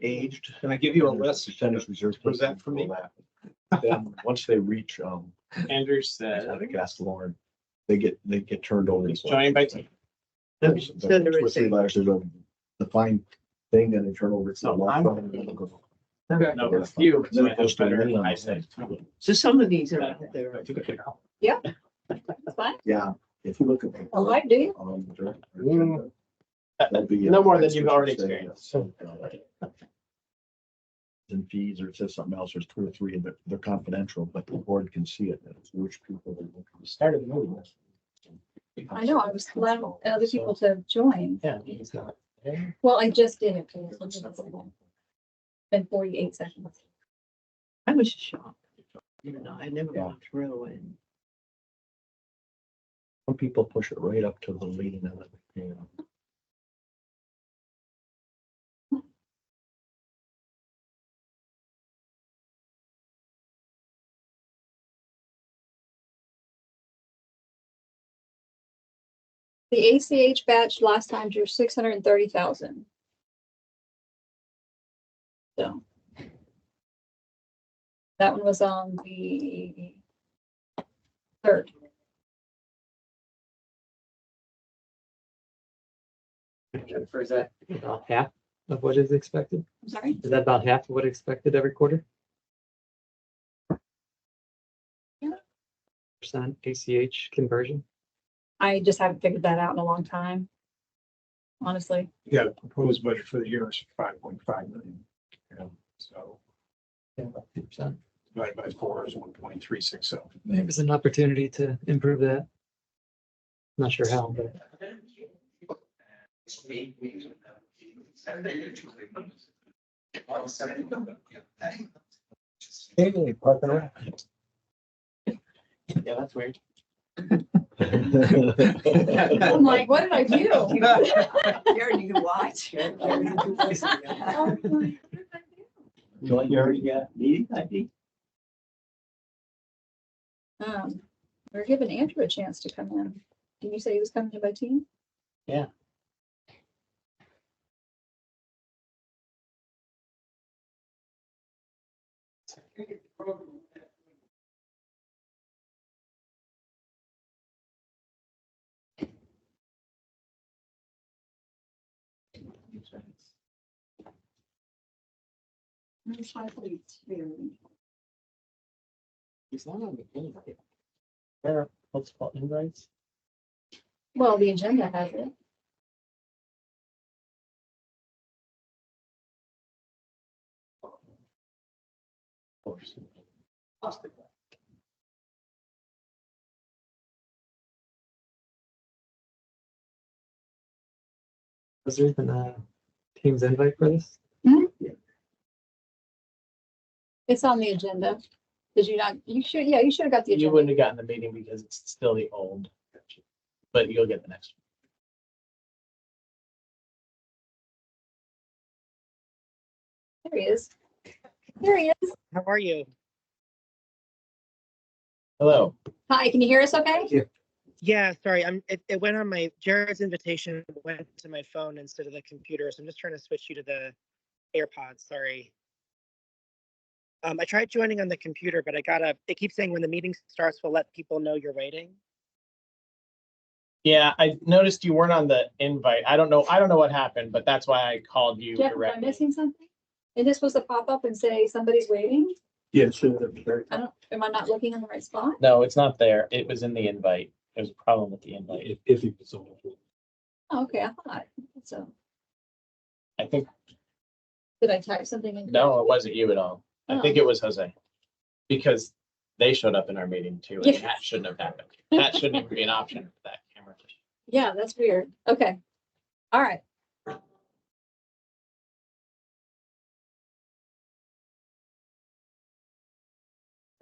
aged. Can I give you a list? Percentage reserve. Was that for me? Then once they reach, Andrew said. gas Lauren, they get turned over. He's joined by team. There's two or three letters, there's a defined thing and they turn over. So to I'm- law. No, it's you. Then So it I goes have to better. me. I said. So some of these are out there. That's fine. Yeah, if you look at. Oh, I do. There'll be, No more than you've already experienced. And fees, or it says something else, there's two or three, and they're confidential, but the board can see it, and it's which people. Started the meeting. I know, I was allowing other people to join. Yeah, he's not. Well, I just did it. Been 48 seconds. I was shocked. You know, I never gone through and Some people push it right up to the lean of it, you know. The ACH batch last time drew 630,000. So. That one was on the 3rd. Jennifer, is that about half of what is expected? I'm sorry. Is that about half of what expected every quarter? Yeah. Percent ACH conversion? I just haven't figured that out in a long time. Honestly. Yeah, the proposed budget for the year is 5.5 million. Yeah. So Yeah, about 2%. divided by 4 is 1.367. Maybe there's an opportunity to improve that. Not sure how, but Hey, park and rec. Yeah, that's weird. I'm like, what did I do? Jared, you can watch. You already got meeting ID? We're giving Andrew a chance to come in. Did you say he was coming in by team? Yeah. He's not on the invite. There are multiple invites. Well, the agenda has it. Of course. was there even a Teams invite for this? It's on the agenda. Did you not? You should, yeah, you should have got the You agenda. wouldn't have gotten the meeting because it's still the old. But you'll get the next There he is. There he is. How are you? one. Hello. Hi, can you hear us okay? Yeah, sorry. It went on my Jared's invitation went to my phone instead of the computer, so I'm just trying to switch you to the AirPods. Sorry. I tried joining on the computer, but it keeps saying when the meeting starts, we'll let people know you're waiting. Yeah, I noticed you weren't on the invite. I don't know what happened, but that's why I called you Jeff, am I directly. missing something? Is this supposed to pop up and say somebody's waiting? Yes. Am I not looking in the right spot? No, it's not there. It was in the invite. There's a problem with the invite. If you. Oh, okay, I thought so. I think, Did I type something in? no, it wasn't you at all. I think it was Jose. Because they showed up in our meeting too, and Yeah. that shouldn't have happened. That shouldn't even be an option for that camera. Yeah, that's weird. Okay. All right.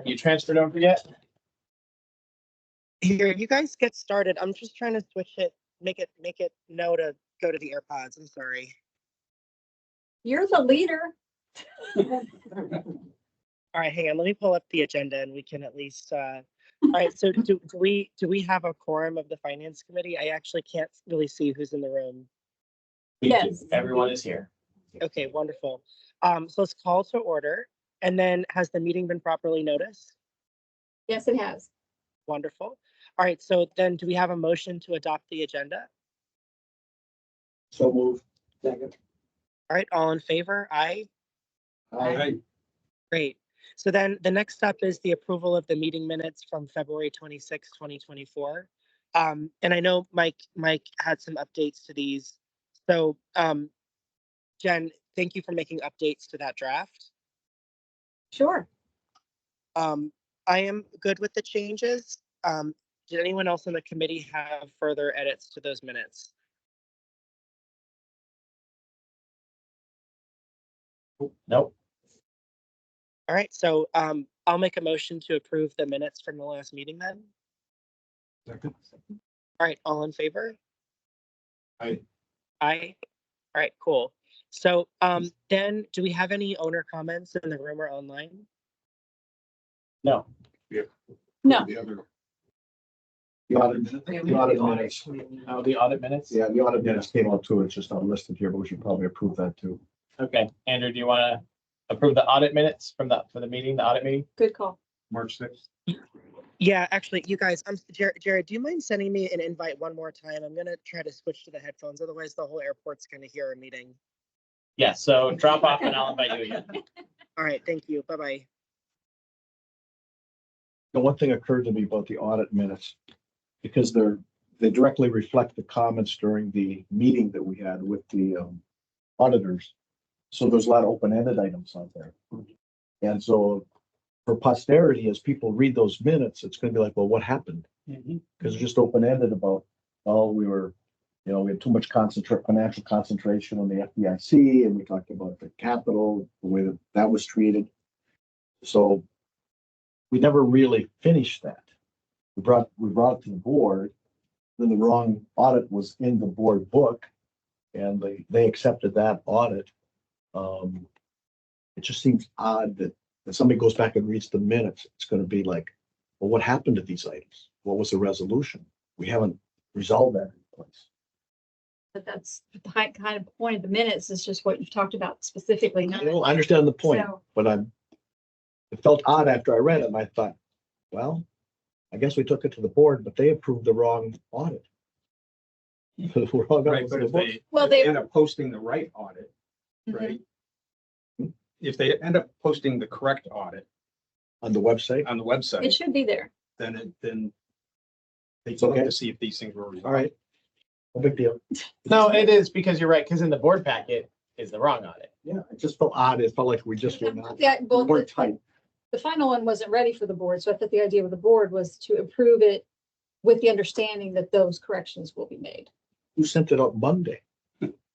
You transferred over yet? Here, you guys get started. I'm just trying to switch it, make it know to go to the AirPods. I'm sorry. You're the leader. All right, hang on. Let me pull up the agenda and we can at least. All right. So do we have a quorum of the finance committee? I actually can't really see who's in the room. We do. Yes. Everyone is here. Okay, wonderful. So let's call to order. And then has the meeting been properly noticed? Yes, it has. Wonderful. All right, so then do we have a motion to adopt the agenda? So move. Second. All right, all in favor? Aye. Aye. Great. So then the next step is the approval of the meeting minutes from February 26, 2024. And I know Mike had some updates to these. So Jen, thank you for making updates to that draft. Sure. I am good with the changes. Did anyone else on the committee have further edits to those minutes? Nope. All right, so I'll make a motion to approve the minutes from the last meeting then. Second. All right, all in favor? Aye. Aye. All right, cool. So then do we have any owner comments in the room or online? No. No. The other. The audit minutes. The audit minutes. Oh, the audit minutes? Yeah, the audit minutes came out too. It's just not listed here, but we should probably approve that too. Okay, Andrew, do you want to approve the audit minutes from for the meeting, the audit meeting? Good call. March 6th. Yeah, actually, you guys, Jared, do you mind sending me an invite one more time? I'm gonna try to switch to the headphones, otherwise the whole airport's gonna hear our meeting. Yeah, so drop off and I'll invite you again. All right, thank you. Bye-bye. The one thing occurred to me about the audit minutes, because they directly reflect the comments during the meeting that we had with the auditors. So there's a lot of open-ended items on there. And so for posterity, as people read those minutes, it's gonna be like, well, what happened? Because it's just open-ended about, oh, we had too much financial concentration on the FDIC, and we talked about the capital, the way that was treated. So we never really finished that. We brought it to the board, then the wrong audit was in the board book, and they accepted that audit. It just seems odd that if somebody goes back and reads the minutes, it's gonna be like, well, what happened to these items? What was the resolution? We haven't resolved that in place. But that's the kind of point of the minutes is just what you've talked about specifically. not- I understand the point, So- but it felt odd after I read it, and I thought, well, I guess we took it to the board, but they approved the wrong audit. The wrong Right, audit but was if the book. they, Well, if they they- end up posting the right audit, Mhm. right? If they end up posting the correct audit On the website. on the It website, should be there. then they It's can look okay. to see if these things were All resolved. right. No big deal. No, it is because you're right, because in the board packet is the wrong audit. Yeah, it just felt odd. It felt like we just were not, Yeah, we well, weren't tight. the final one wasn't ready for the board, so I thought the idea with the board was to approve it with the understanding that those corrections will be made. You sent it out Monday,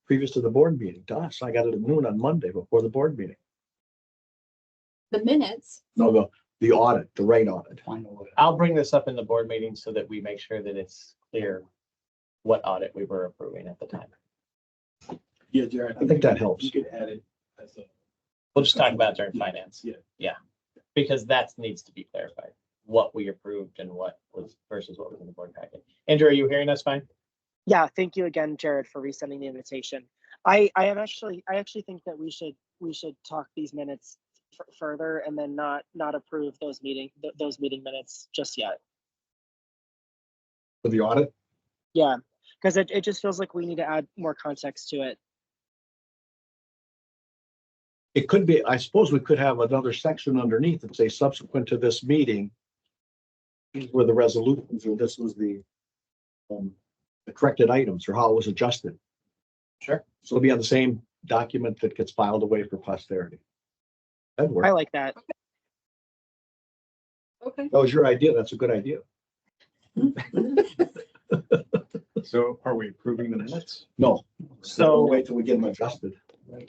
previous to the board meeting to us. I got it at noon on Monday before the board meeting. The minutes, No, the audit, the right audit. I'll bring this up in the board meeting so that we make sure that it's clear what audit we were approving at the time. Yeah, Jared. I think that helps. You could add it as a. We'll just talk about it during finance. Yeah. Yeah, because that needs to be clarified, what we approved and what was versus what was in the board packet. Andrew, are you hearing us fine? Yeah, thank you again, Jared, for resending the invitation. I actually think that we should talk these minutes further and then not approve those meeting minutes just yet. For the audit, Yeah, because it just feels like we need to add more context to it. it could be, I suppose we could have another section underneath and say subsequent to this meeting, these were the resolutions, or this was the corrected items, or how it was adjusted. Sure. So it'll be on the same document that gets filed away for posterity. That'd I work. like that. okay. That was your idea. That's a good idea. So are we approving the minutes? No. So- We'll wait till we get them adjusted. Well,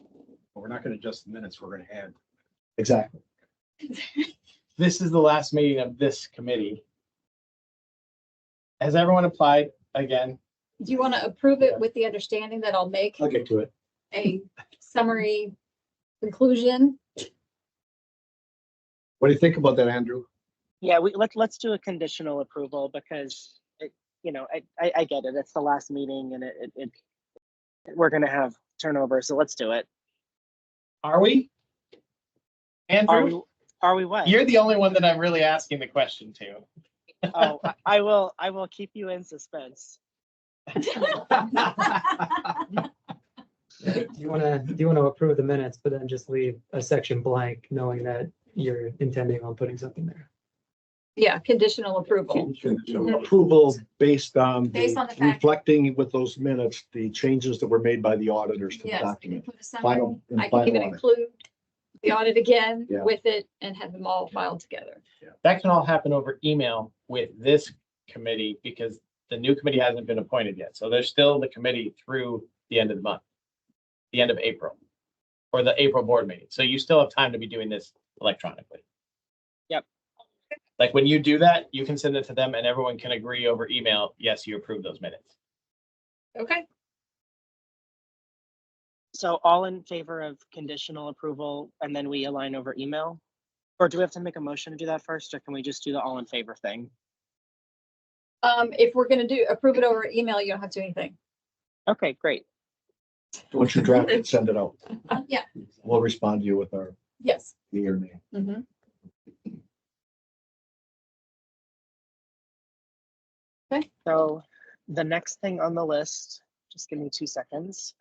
we're not gonna adjust the minutes, we're gonna add. Exactly. This is the last meeting of this committee. Has everyone applied again? Do you want to approve it with the understanding that I'll make I'll get to it. a summary conclusion? What do you think about that, Andrew? Yeah, let's do a conditional approval because I get it. It's the last meeting and it we're gonna have turnover, so let's do it. Are we? Andrew, Are we what? you're the only one that I'm really asking the question to. Oh, I will keep you in suspense. Do you wanna approve the minutes, but then just leave a section blank, knowing that you're intending on putting something there? Yeah, conditional approval. Approval based on Based on the fact- reflecting with those minutes, the changes that were made by the auditors to the Yes, document. include a Final- summary. in I can even final audit. include the audit again Yeah. with it and have them all filed together. That can all happen over email with this committee because the new committee hasn't been appointed yet. So there's still the committee through the end of the month, the end of April, or the April board meeting. So you still have time to be doing this electronically. Yep. Like when you do that, you can send it to them and everyone can agree over email, yes, you approve those minutes. Okay, So all in favor of conditional approval and then we align over email? Or do we have to make a motion to do that first, or can we just do the all in favor thing? if we're gonna approve it over email, you don't have to do anything. Okay, great. Once you draft it, send it out. Yeah, We'll respond to you with our yes. yea or nay. Mhm. So the next thing on the list, just give me 2 seconds.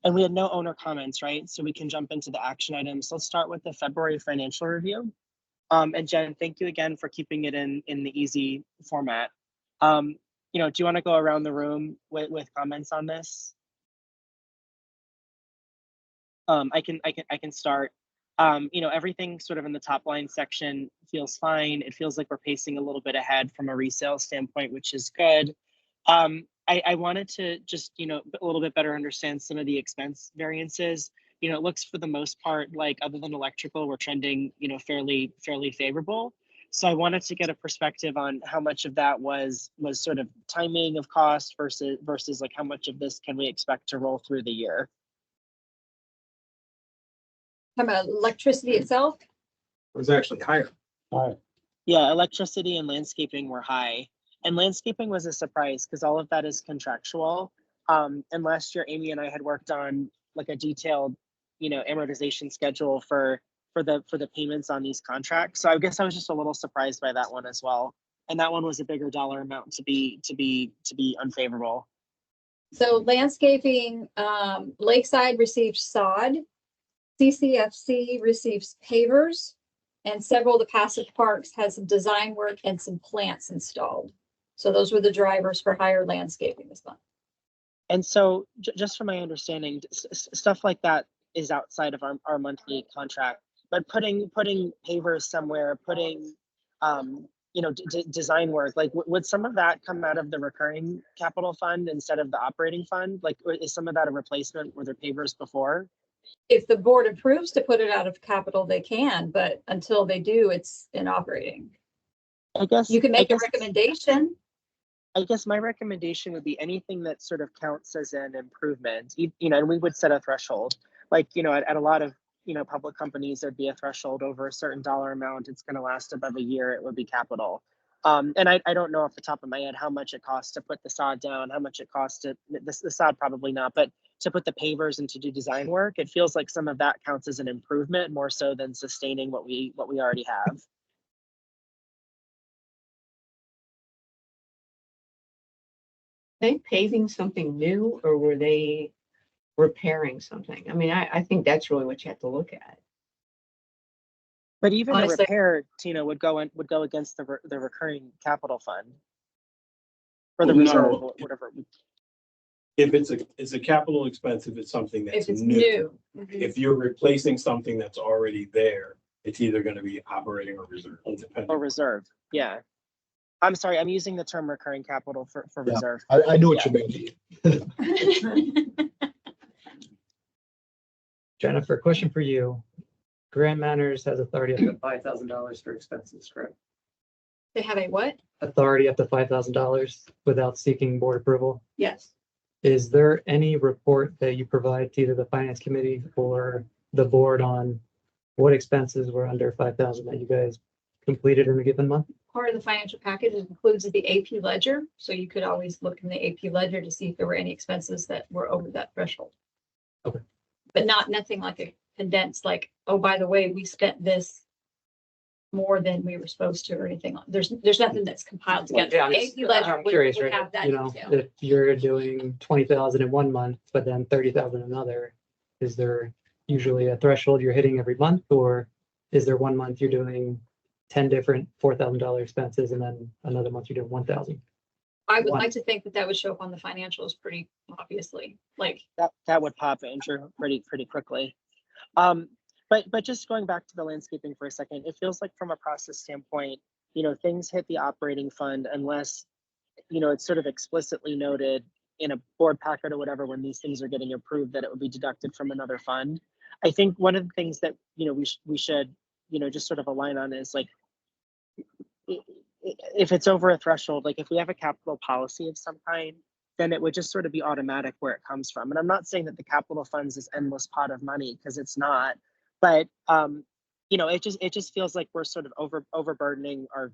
And we had no owner comments, right? So we can jump into the action items. Let's start with the February financial review. And Jen, thank you again for keeping it in the easy format. Do you want to go around the room with comments on this? I can start. Everything sort of in the top line section feels fine. It feels like we're pacing a little bit ahead from a resale standpoint, which is good. I wanted to just, a little bit better understand some of the expense variances. It looks for the most part, like other than electrical, we're trending, fairly favorable. So I wanted to get a perspective on how much of that was sort of timing of cost versus like how much of this can we expect to roll through the year? Talking about electricity itself, It was actually higher. Yeah, electricity and landscaping were high. And landscaping was a surprise because all of that is contractual. And last year, Amy and I had worked on like a detailed, amortization schedule for the payments on these contracts. So I guess I was just a little surprised by that one as well. And that one was a bigger dollar amount to be unfavorable. so landscaping, Lakeside received sod. CCFC receives pavers. And several of the passive parks has some design work and some plants installed. So those were the drivers for higher landscaping this month. And so just from my understanding, stuff like that is outside of our monthly contract, but putting pavers somewhere, putting, design work, like would some of that come out of the recurring capital fund instead of the operating fund? Like, is some of that a replacement? Were there pavers before? If the board approves to put it out of capital, they can, but until they do, it's in operating. I guess You can make a recommendation. I guess my recommendation would be anything that sort of counts as an improvement, and we would set a threshold. Like, at a lot of, public companies, there'd be a threshold over a certain dollar amount. It's going to last above a year. It would be capital. And I don't know off the top of my head how much it costs to put the sod down, how much it costs to, the sod probably not, but to put the pavers and to do design work. It feels like some of that counts as an improvement more so than sustaining what we already have. They paving something new or were they repairing something? I mean, I think that's really what you have to look at. But even the Honestly- repair, Tina, would go against the recurring capital fund. Or the Well, reserve, no. whatever. If it's a capital expense, if it's something that's If it's new. new. If you're replacing something that's already there, it's either gonna be operating or reserve, depending. Or reserve, yeah. I'm sorry, I'm using the term recurring capital for Yeah. reserve. I knew what you meant. Jennifer, question for you. Grand Manners has authority up to $5,000 for expenses, correct? They have a what? Authority up to $5,000 without seeking board approval. Yes. Is there any report that you provide to either the finance committee or the board on what expenses were under 5,000 that you guys completed in a given month? part of the financial package includes the AP ledger. So you could always look in the AP ledger to see if there were any expenses that were over that threshold. Okay. But nothing like a condensed, like, oh, by the way, we spent this more than we were supposed to or anything. There's nothing that's compiled together. Yeah, The AP ledger I'm would curious, would right? have that You know, detail. if you're doing 20,000 in one month, but then 30,000 another, is there usually a threshold you're hitting every month, or is there one month you're doing 10 different $4,000 expenses and then another month you're doing 1,000? I would One. like to think that that would show up on the financials pretty obviously, like, That would pop, Andrew, pretty quickly. But just going back to the landscaping for a second, it feels like from a process standpoint, things hit the operating fund unless, it's sort of explicitly noted in a board packet or whatever, when these things are getting approved, that it would be deducted from another fund. I think one of the things that, we should, just sort of align on is like, if it's over a threshold, like if we have a capital policy of some kind, then it would just sort of be automatic where it comes from. And I'm not saying that the capital funds is endless pot of money, because it's not, but it just feels like we're sort of overburdening our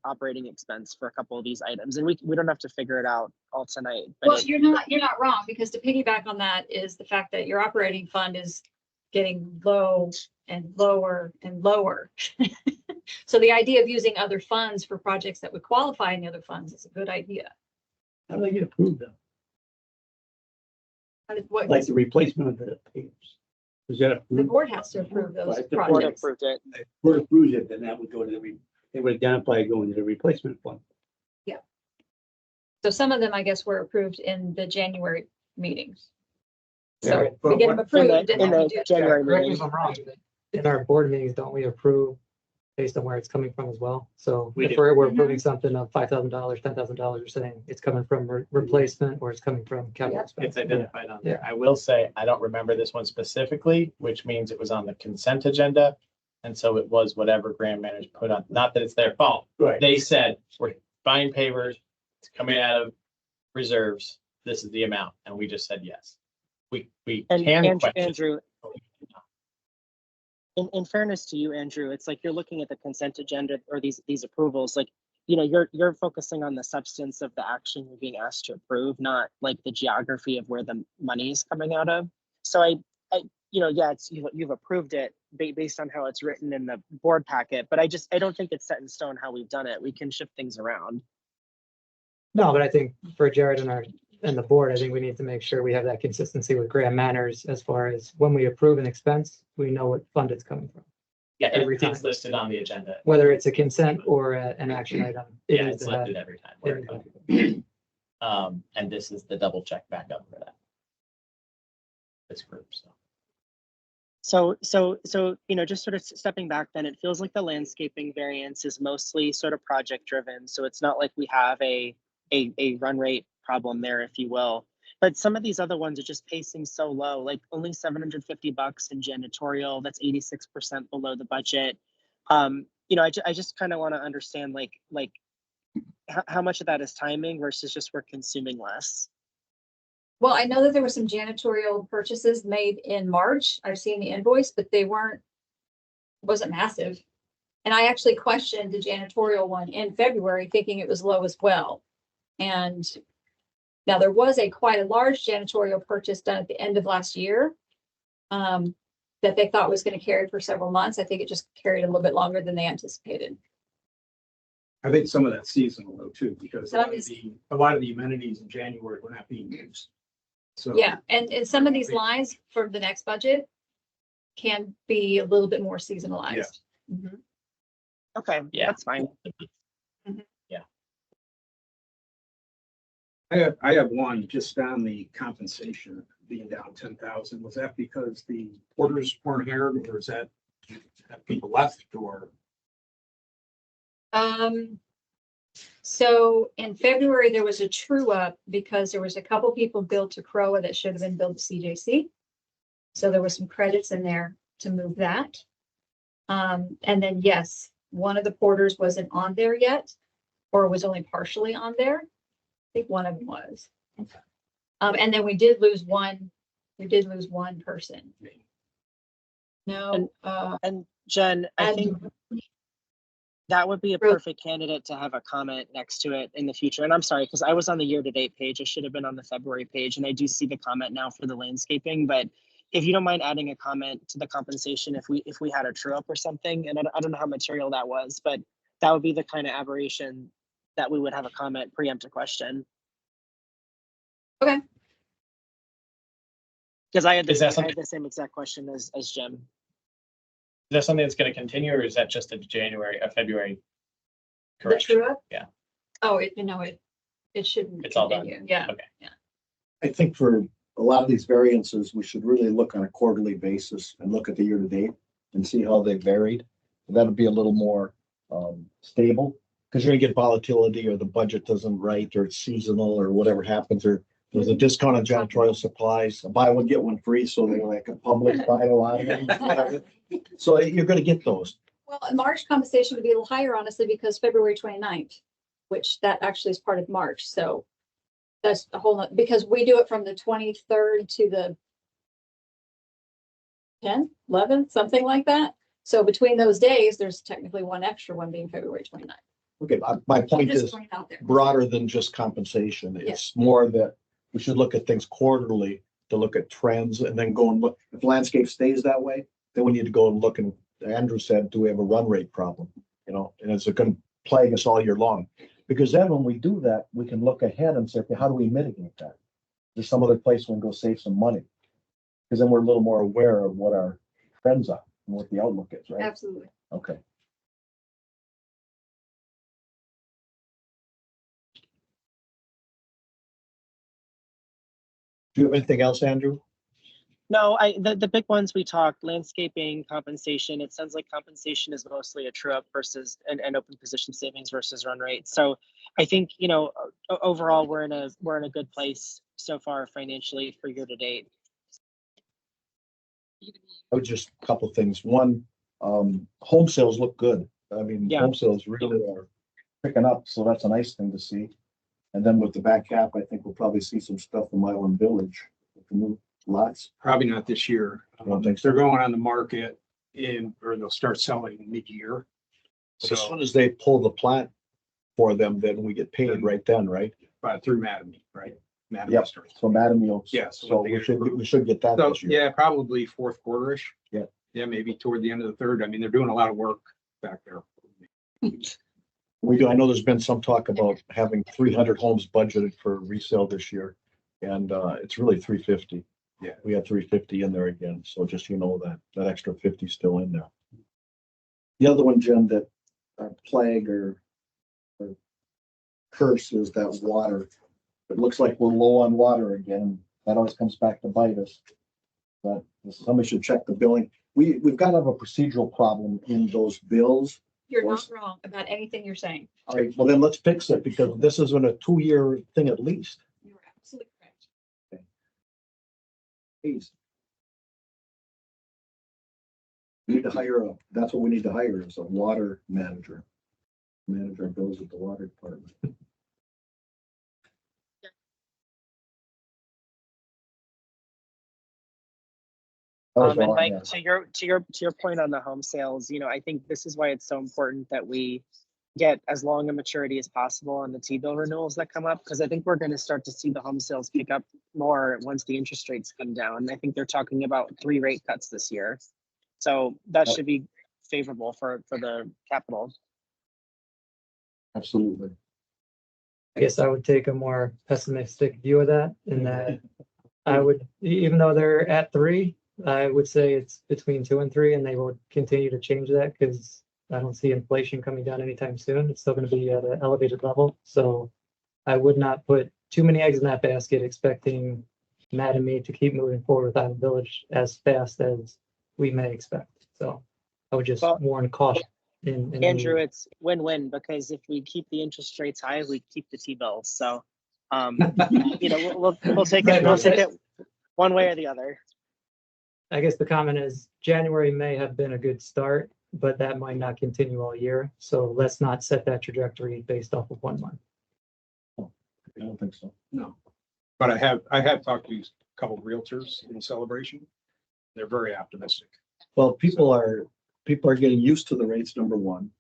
operating expense for a couple of these items, and we don't have to figure it out all tonight. But well, you're not wrong, because to piggyback on that is the fact that your operating fund is getting low and lower and lower. So the idea of using other funds for projects that would qualify in the other funds is a good idea. How do they get approved though? What Like the replacement of the pavers? Is that the approved? board has to approve those Right, the board projects. approved it. If Board approves it, then that would go to they would identify going to the replacement fund. So some of them, I guess, were approved in the January meetings. So Yeah, we get them approved and in then we the do. January Correct me meeting. if I'm wrong, but in our board meetings, don't we approve based on where it's coming from as well? So We if do. we're Mm-hmm. approving something of $5,000, $10,000, you're saying it's coming from replacement or it's coming from capital Yep. expense? It's identified on there. I will say, I don't remember this one specifically, which means it was on the consent agenda. And so it was whatever grant managers put on, not that it's their fault. Right. They said, we're buying pavers, it's coming out of reserves, this is the amount, and we just said yes. We And can question. Andrew, in fairness to you, Andrew, it's like you're looking at the consent agenda or these approvals, like, you're focusing on the substance of the action you're being asked to approve, not like the geography of where the money is coming out of. So you've approved it based on how it's written in the board packet, but I don't think it's set in stone how we've done it. We can shift things around. No, but I think for Jared and the board, I think we need to make sure we have that consistency with Graham Manners as far as when we approve an expense, we know what fund it's coming from. Yeah, every it's time. listed on the agenda. Whether it's a consent or an action item. it Yeah, needs it's to have- listed every time. where it comes. And this is the double check backup for that. This group, so. So, just sort of stepping back, then it feels like the landscaping variance is mostly sort of project driven. So it's not like we have a run rate problem there, if you will. But some of these other ones are just pacing so low, like only $750 in janitorial. That's 86% below the budget. I just kind of want to understand like how much of that is timing versus just we're consuming less. Well, I know that there were some janitorial purchases made in March. I've seen the invoice, but wasn't massive. And I actually questioned the janitorial one in February, thinking it was low as well. And now there was quite a large janitorial purchase done at the end of last year that they thought was going to carry for several months. I think it just carried a little bit longer than they anticipated. I think some of that's seasonal though too, because Some is- a lot of the amenities in January were not being used. So. Yeah, and some of these lines for the next budget can be a little bit more seasonalized. Mhm. Okay, Yeah. that's fine. I have one just on the compensation being down 10,000. Was that because the porters weren't hired, or is that have people left, or? So in February, there was a true up because there was a couple people billed to CROA that should have been billed to CJC. So there were some credits in there to move that. And then, yes, one of the porters wasn't on there yet, or was only partially on there. I think one of them was. Okay. And then we did lose one person. No, And Jen, I think That would be a Real- perfect candidate to have a comment next to it in the future. And I'm sorry, because I was on the year-to-date page. I should have been on the February page, and I do see the comment now for the landscaping. But if you don't mind adding a comment to the compensation, if we had a true up or something, and I don't know how material that was, but that would be the kind of aberration that we would have a comment, preempt a question. Okay. Because I had Is that I had something- the same exact question as Jim. Is that something that's gonna continue, or is that just a February? The Correction. true up? Yeah. Oh, it shouldn't It's all done. continue. Yeah. Okay. I think for a lot of these variances, we should really look on a quarterly basis and look at the year to date and see how they varied. That'll be a little more stable, because you're gonna get volatility, or the budget doesn't right, or it's seasonal, or whatever happens, or there's a discount on janitorial supplies, buy one, get one free, so they're like a public buy a lot of them, whatever. So you're gonna get those. Well, March compensation would be a little higher, honestly, because February 29th, which that actually is part of March. So that's a whole lot, because we do it from the 23rd to the 10th, 11th, something like that. So between those days, there's technically one extra one being February 29th. Okay, my point Just is throwing it out there. broader than just compensation. It's more that we should look at things quarterly to look at trends, and then go and look, if landscape stays that way, then we need to go and look, and Andrew said, do we have a run rate problem? You know, and is it going to plague us all year long? Because then when we do that, we can look ahead and say, okay, how do we mitigate that? There's some other place we can go save some money. Because then we're a little more aware of what our trends are and what the outlook is, right? Absolutely. Okay. Do you have anything else, Andrew? No, the big ones we talked, landscaping, compensation. It sounds like compensation is mostly a true up versus an open position savings versus run rate. So I think, overall, we're in a good place so far financially for year to date. I would just, a couple of things. One, home sales look good. I mean, Yeah. home sales really are picking up, so that's a nice thing to see. And then with the back half, I think we'll probably see some stuff from Island Village, with the new lots. Probably not this year. I don't think so. They're going on the market or they'll start selling mid-year. But as soon So, as they pull the plant for them, then we get paid right then, right? through Madame, right? Madame Yep. starts. So Madam, Yeah, so we should get that So, this year. yeah, probably fourth quarter-ish. Yeah. Yeah, maybe toward the end of the third. I mean, they're doing a lot of work back there. We do, I know there's been some talk about having 300 homes budgeted for resale this year, and it's really 350. Yeah. We had 350 in there again, so just, that extra 50 still in there. The other one, Jim, that plague or curse is that water. It looks like we're low on water again. That always comes back to bite us. But somebody should check the billing. We've got to have a procedural problem in those bills. You're not wrong about anything you're saying. All right, well then let's fix it, because this is in a 2-year thing at least. You're absolutely correct. Please. We need to hire that's what we need to hire, is a water manager. Manager bills at the water department. That was And all I Mike, had. to your point on the home sales, I think this is why it's so important that we get as long a maturity as possible on the T-bill renewals that come up, because I think we're going to start to see the home sales pick up more once the interest rates come down. I think they're talking about 3 rate cuts this year. So that Yep. should be favorable for the capital. Absolutely. I guess I would take a more pessimistic view of that, in that I would, even though they're at 3, I would say it's between 2 and 3, and they will continue to change that, because I don't see inflation coming down anytime soon. It's still going to be at an elevated level. So I would not put too many eggs in that basket, expecting Mattamy to keep moving forward with Island Village as fast as we may expect. So I would just Well, warn caution. In Andrew, it's win-win, because if we keep the interest rates high, we keep the T-bills. So, we'll take it one way or the other. I guess the comment is January may have been a good start, but that might not continue all year. So let's not set that trajectory based off of 1 month. I don't think so. No. But I have talked to a couple of realtors in Celebration. They're very optimistic. Well, people are getting used to the rates, number one.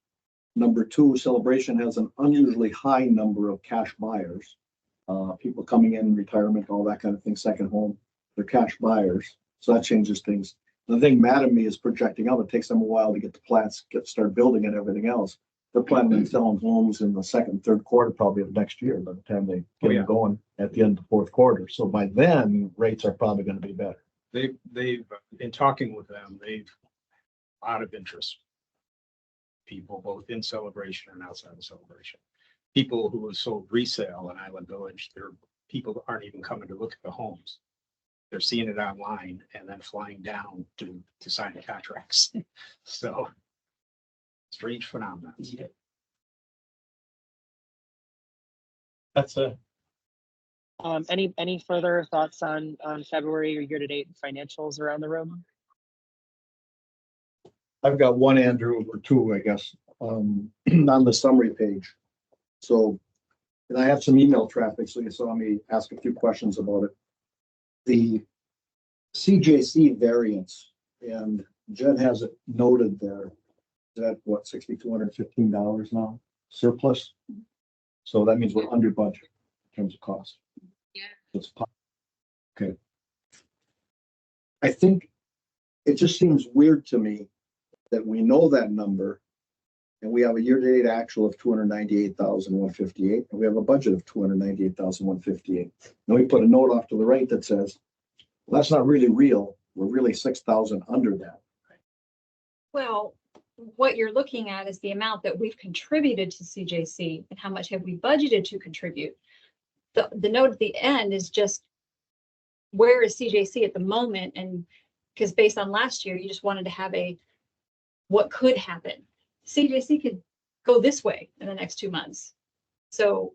Number two, Celebration has an unusually high number of cash buyers. People coming in, retirement, all that kind of thing, second home, they're cash buyers. So that changes things. The thing mad at me is projecting out. It takes them a while to get the plants, start building and everything else. They're planning on selling homes in the second, third quarter, probably of next year, by the time they Oh, get yeah. them going at the end of the fourth quarter. So by then, rates are probably going to be better. They've, in talking with them, they've out of interest. People both in Celebration and outside of Celebration. People who have sold resale in Island Village, there people that aren't even coming to look at the homes. They're seeing it online and then flying down to sign the contracts. So strange phenomenon. That's a, Any further thoughts on February or year-to-date financials around the room? I've got one, Andrew, or two, I guess, on the summary page. So, and I have some email traffic, so you saw me ask a few questions about it. The CJC variance, and Jen has it noted there, is that what, $6,215 now, surplus? So that means we're under budget in terms of cost. Yeah. It's okay. I think it just seems weird to me that we know that number and we have a year-to-date actual of 298,158, and we have a budget of 298,158. And we put a note off to the right that says, well, that's not really real. We're really 6,000 under that. Well, what you're looking at is the amount that we've contributed to CJC and how much have we budgeted to contribute. The note at the end is just where is CJC at the moment? And because based on last year, you just wanted to have what could happen. CJC could go this way in the next 2 months. So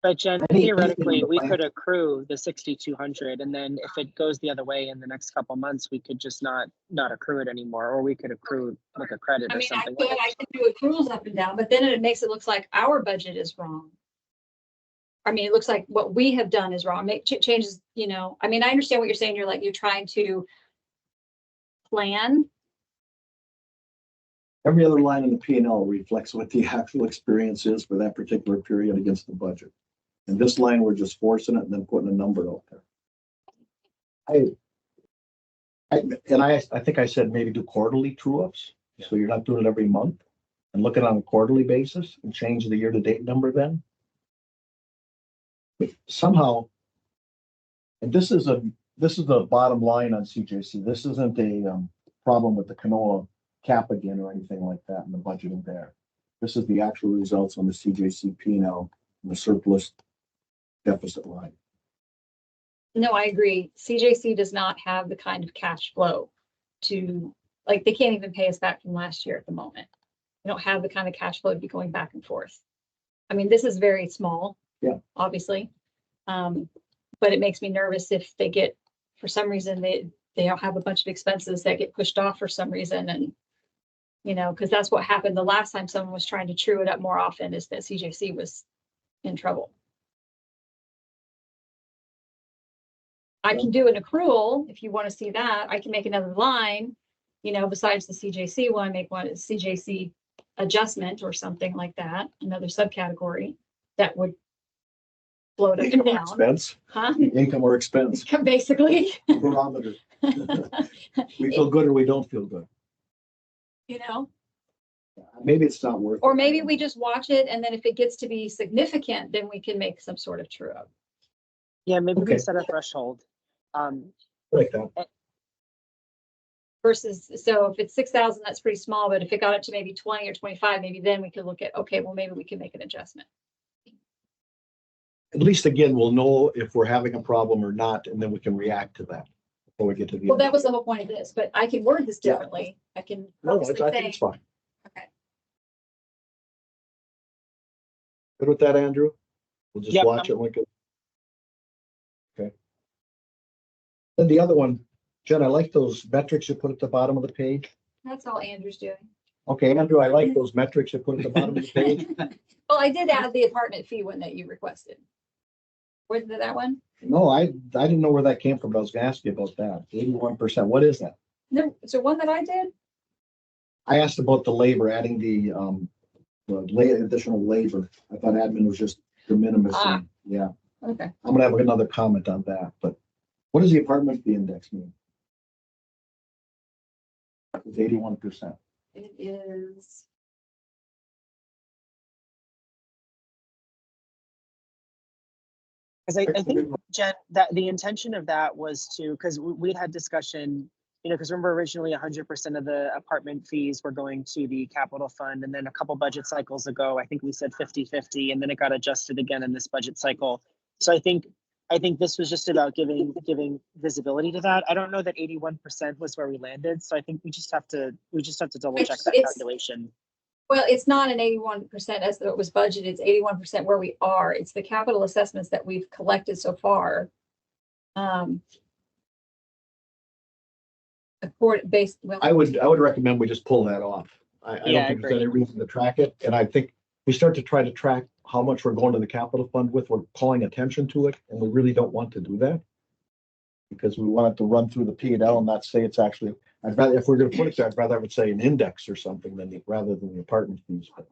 But Jen, Anything theoretically, in the we plan. could accrue the 6,200, and then if it goes the other way in the next couple months, we could just not accrue it anymore, or we could accrue like a credit I or mean, something. I could do accruals up and down, but then it makes it look like our budget is wrong. I mean, it looks like what we have done is wrong. Make changes, I mean, I understand what you're saying. You're trying to plan. Every other line in the P&L reflects what the actual experience is for that particular period against the budget. And this line, we're just forcing it and then putting a number out there. I think I said maybe do quarterly true-ups, so you're not doing it every month, and look at it on a quarterly basis and change the year-to-date number then. But somehow, and this is the bottom line on CJC. This isn't a problem with the canola cap again or anything like that in the budgeting there. This is the actual results on the CJC P&L and the surplus deficit line. No, I agree. CJC does not have the kind of cash flow they can't even pay us back from last year at the moment. We don't have the kind of cash flow to be going back and forth. I mean, this is very small. Yeah. Obviously. But it makes me nervous if they get, for some reason, they don't have a bunch of expenses that get pushed off for some reason. And, because that's what happened the last time someone was trying to true it up more often, is that CJC was in trouble. I can do an accrual if you want to see that. I can make another line, besides the CJC one, make one CJC adjustment or something like that, another subcategory that would float up and Income or down. expense, Huh? income or expense, Basically. barometer. We feel good or we don't feel good. Maybe it's not worth it. Or maybe we just watch it, and then if it gets to be significant, then we can make some sort of true up. Yeah, maybe Okay. we set a threshold. Like that. Versus, so if it's 6,000, that's pretty small, but if it got up to maybe 20 or 25, maybe then we could look at, okay, well, maybe we can make an adjustment. At least again, we'll know if we're having a problem or not, and then we can react to that before we get to the. Well, end. that was the whole point of this, but I can word this Yeah. differently. I can No, purposely I think it's say, fine. okay. Good with that, Andrew? We'll just Yep. watch it like it. Okay. Then the other one, Jen, I like those metrics you put at the bottom of the page. That's all Andrew's doing. Okay, Andrew, I like those metrics you put at the bottom of the page. Well, I did add the apartment fee one that you requested. Where's that one? No, I didn't know where that came from, but I was gonna ask you about that. 81%. What is that? No, is there one that I did? I asked about the labor, adding the additional labor. I thought admin was just de minimis. Ah. Yeah, Okay. I'm gonna have another comment on that, but what does the apartment fee index mean? It's 81%. It is. Because I think, Jen, that the intention of that was to, because we'd had discussion, because remember originally 100% of the apartment fees were going to the capital fund. And then a couple budget cycles ago, I think we said 50-50, and then it got adjusted again in this budget cycle. So I think this was just about giving visibility to that. I don't know that 81% was where we landed. So I think we just have to double check that calculation. Well, it's not an 81% as though it was budgeted. It's 81% where we are. It's the capital assessments that we've collected so far. I would recommend we just pull that off. I Yeah, don't think there's any reason to track it, and I think we start to try to track how much we're going to the capital fund with, we're calling attention to it, and we really don't want to do that. Because we want it to run through the P&L and not say it's actually, I'd rather, if we're gonna put it there, I'd rather have it say an index or something rather than the apartment fees. But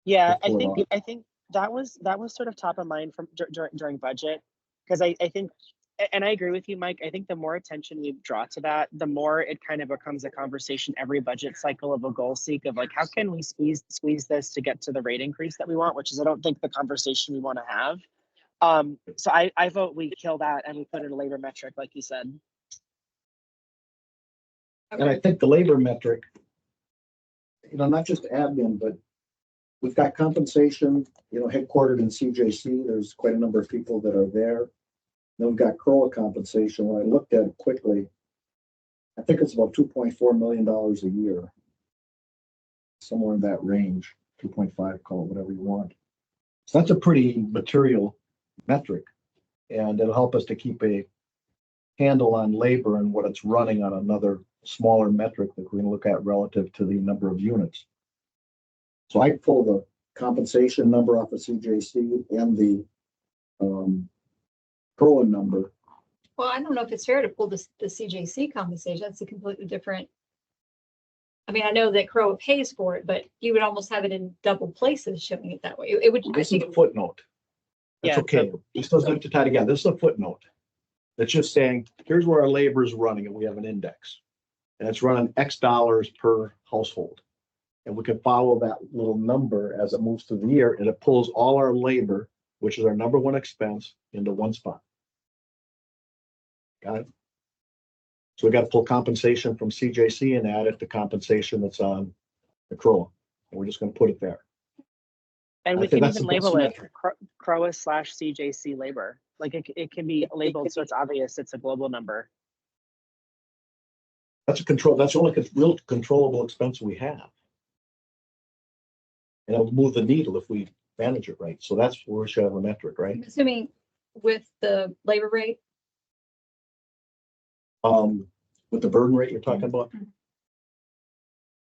Yeah, Let's pull it I think that was sort of top of mind from during budget, because I think, and I agree with you, Mike. I think the more attention we draw to that, the more it kind of becomes a conversation every budget cycle of a goal seek of like, how can we squeeze this to get to the rate increase that we want, which is I don't think the conversation we want to have. So I vote we kill that and we put in a labor metric, like you said. And I think the labor metric, not just admin, but we've got compensation, headquartered in CJC. There's quite a number of people that are there. Then we've got CROA compensation. When I looked at it quickly, I think it's about $2.4 million a year. Somewhere in that range, 2.5, call it whatever you want. So that's a pretty material metric. And it'll help us to keep a handle on labor and what it's running on another smaller metric that we're going to look at relative to the number of units. So I pull the compensation number off of CJC and the CROA number. Well, I don't know if it's fair to pull the CJC compensation. That's a completely different. I mean, I know that CROA pays for it, but you would almost have it in double places showing it that way. It would. This is a footnote. That's okay. This doesn't have to tie together. This is a footnote. That's just saying, here's where our labor is running and we have an index. And it's running X dollars per household. And we can follow that little number as it moves through the year, and it pulls all our labor, which is our number one expense, into one spot. Got it? So we got to pull compensation from CJC and add it to compensation that's on the CROA. And we're just going to put it there. And I we think can that's even the best label it metric. CROA/CJC labor. Like it can be labeled so it's obvious it's a global number. That's the only real controllable expense we have. And it'll move the needle if we manage it right. So that's where we should have a metric, right? I'm assuming with the labor rate. With the burden rate you're talking about.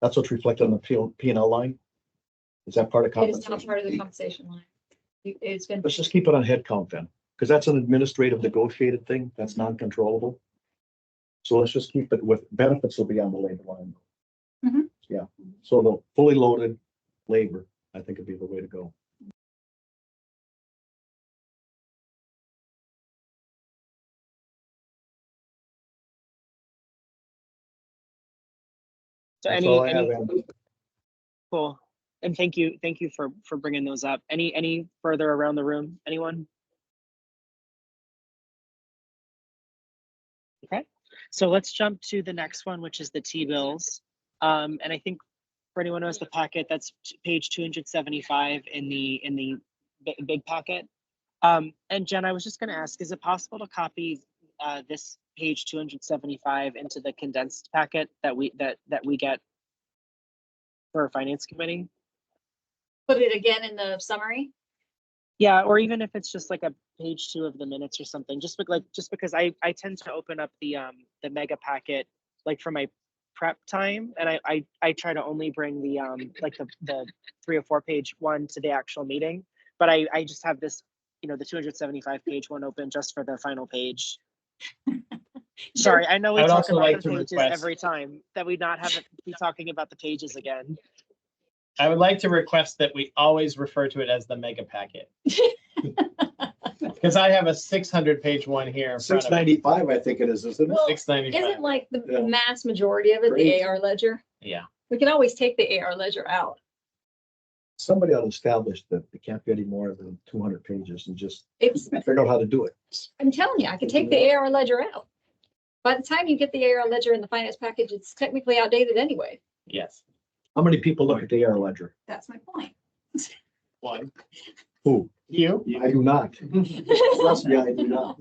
That's what's reflected on the P&L line. Is that part of It is not compensation? part of the compensation line. It's been. Let's just keep it on head count then, because that's an administrative negotiated thing. That's non-controllable. So let's just keep it with benefits will be on the labor line. Mhm. Yeah. So the fully loaded labor, I think would be the way to go. So That's all I any have, Andy. cool. And thank you for bringing those up. Any further around the room? Anyone? Okay, so let's jump to the next one, which is the T-bills. And I think for anyone who has the packet, that's page 275 in the big packet. And Jen, I was just going to ask, is it possible to copy this page 275 into the condensed packet that we get for our finance committee? Put it again in the summary. Yeah, or even if it's just like a page 2 of the minutes or something, just because I tend to open up the mega packet like for my prep time, and I try to only bring the like the 3 or 4 page one to the actual meeting, but I just have this, the 275 page one open just for the final page. Sorry, I know we I would talk also about like the to pages request- every time, that we not have it be talking about the pages again. I would like to request that we always refer to it as the mega packet. Because I have a 600-page one here in front of me. 695, I think it is, isn't it? Well, 695. Isn't like the Yeah. mass majority of it, the Great. AR ledger? Yeah. We can always take the AR ledger out. Somebody ought to establish that it can't be any more than 200 pages and just It's, figure out how to do it. I'm telling you, I could take the AR ledger out. By the time you get the AR ledger in the finance package, it's technically outdated anyway. Yes. How many people look at the AR ledger? That's my point. One. Who? You? I do not. Trust me, I do not.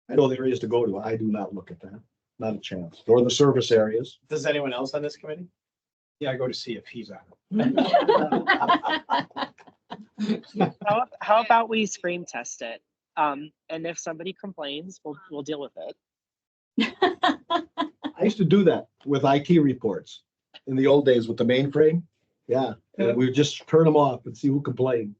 I know there is to go to. I do not look at that. Not a chance. Or the service areas. Does anyone else on this committee? Yeah, I go to see if he's on. How about we scream test it? And if somebody complains, we'll deal with it. I used to do that with IT reports in the old days with the mainframe. Yeah, and we would just turn them off and see who complained.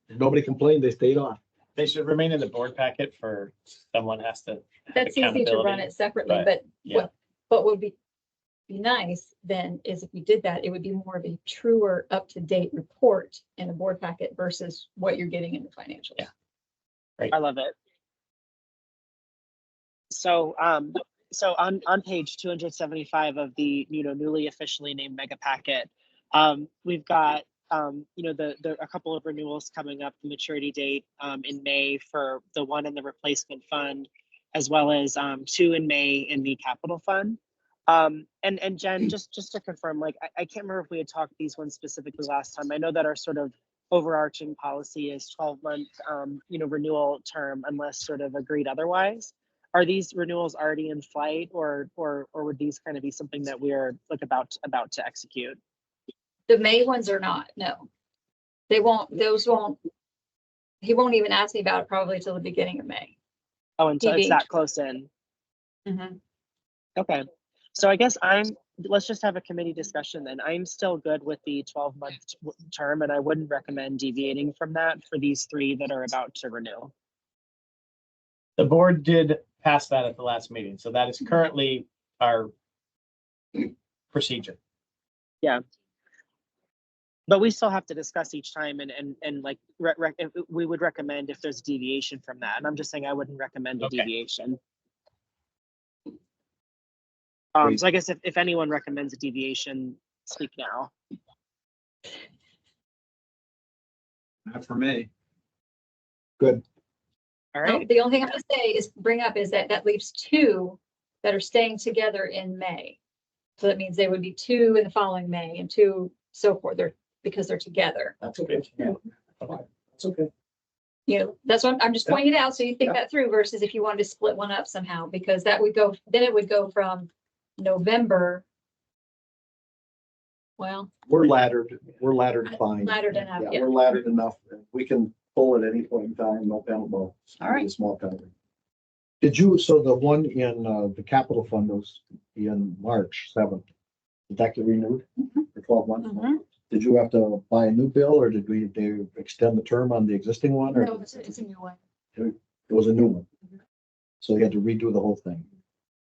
If nobody complained, they stayed off. They should remain in the board packet for someone has to. have That's easy to run accountability. it separately, but, but yeah. what would be nice then is if we did that, it would be more of a truer, up-to-date report in a board packet versus what you're getting in the financials. Yeah. I love it. So, so on page 275 of the, newly officially named mega packet, we've got, the a couple of renewals coming up, the maturity date, in May for the one in the replacement fund, as well as, 2 in May in the capital fund. And Jen, just to confirm, like, I can't remember if we had talked these ones specifically last time. I know that our sort of overarching policy is 12-month, renewal term unless sort of agreed otherwise. Are these renewals already in flight, or would these kind of be something that we are like about to execute? The May ones are not, no. He won't even ask me about it probably till the beginning of May. Oh, until it's TBH. that close in. Okay. So I guess let's just have a committee discussion then. I'm still good with the 12-month term, and I wouldn't recommend deviating from that for these 3 that are about to renew. The board did pass that at the last meeting, so that is currently our procedure. Yeah. But we still have to discuss each time and like, we would recommend if there's deviation from that. And I'm just saying I wouldn't recommend a Okay. deviation. So I guess if anyone recommends a deviation, speak now. Not for me. Good. All No, right. the only thing I'm gonna say is bring up is that leaves 2 that are staying together in May. So that means they would be 2 in the following May and 2 so forth. Because they're together. That's okay. Yeah. That's okay. That's what I'm just Yeah. pointing it out. So you think Yeah. that through versus if you wanted to split one up somehow, because that would go, then it would go from November. Well, We're laddered fine. laddered enough, yeah. We're laddered enough. We can pull at any point in time, no penalty. All right. Small penalty. So the one in the capital fund was in March 7th. Did that get renewed for 12 months? Mhm. Did you have to buy a new bill or did they extend the term on the existing one? Or No, it's a new one. it was a new one? So you had to redo the whole thing.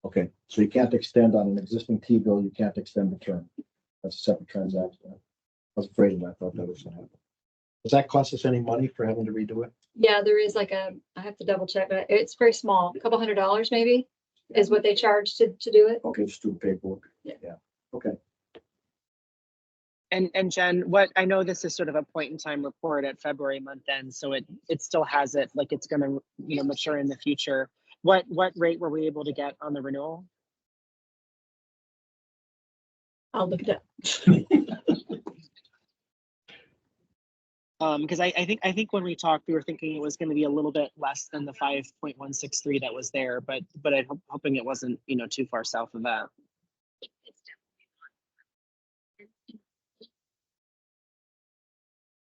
Okay, so you can't extend on an existing T bill, you can't extend the term. That's a separate transaction. I was afraid of that. I thought that was gonna happen. Does that cost us any money for having to redo it? Yeah, there is like I have to double check, but it's very small, a couple $100 maybe is what they charge to do it. Okay, just do the paperwork. Yeah. Okay. And Jen, what I know this is sort of a point in time report at February month end, so it still has it like it's going to mature in the future. What rate were we able to get on the renewal? I'll look it up. Because I think when we talked, we were thinking it was going to be a little bit less than the 5.163 that was there, but I'm hoping it wasn't too far south of that.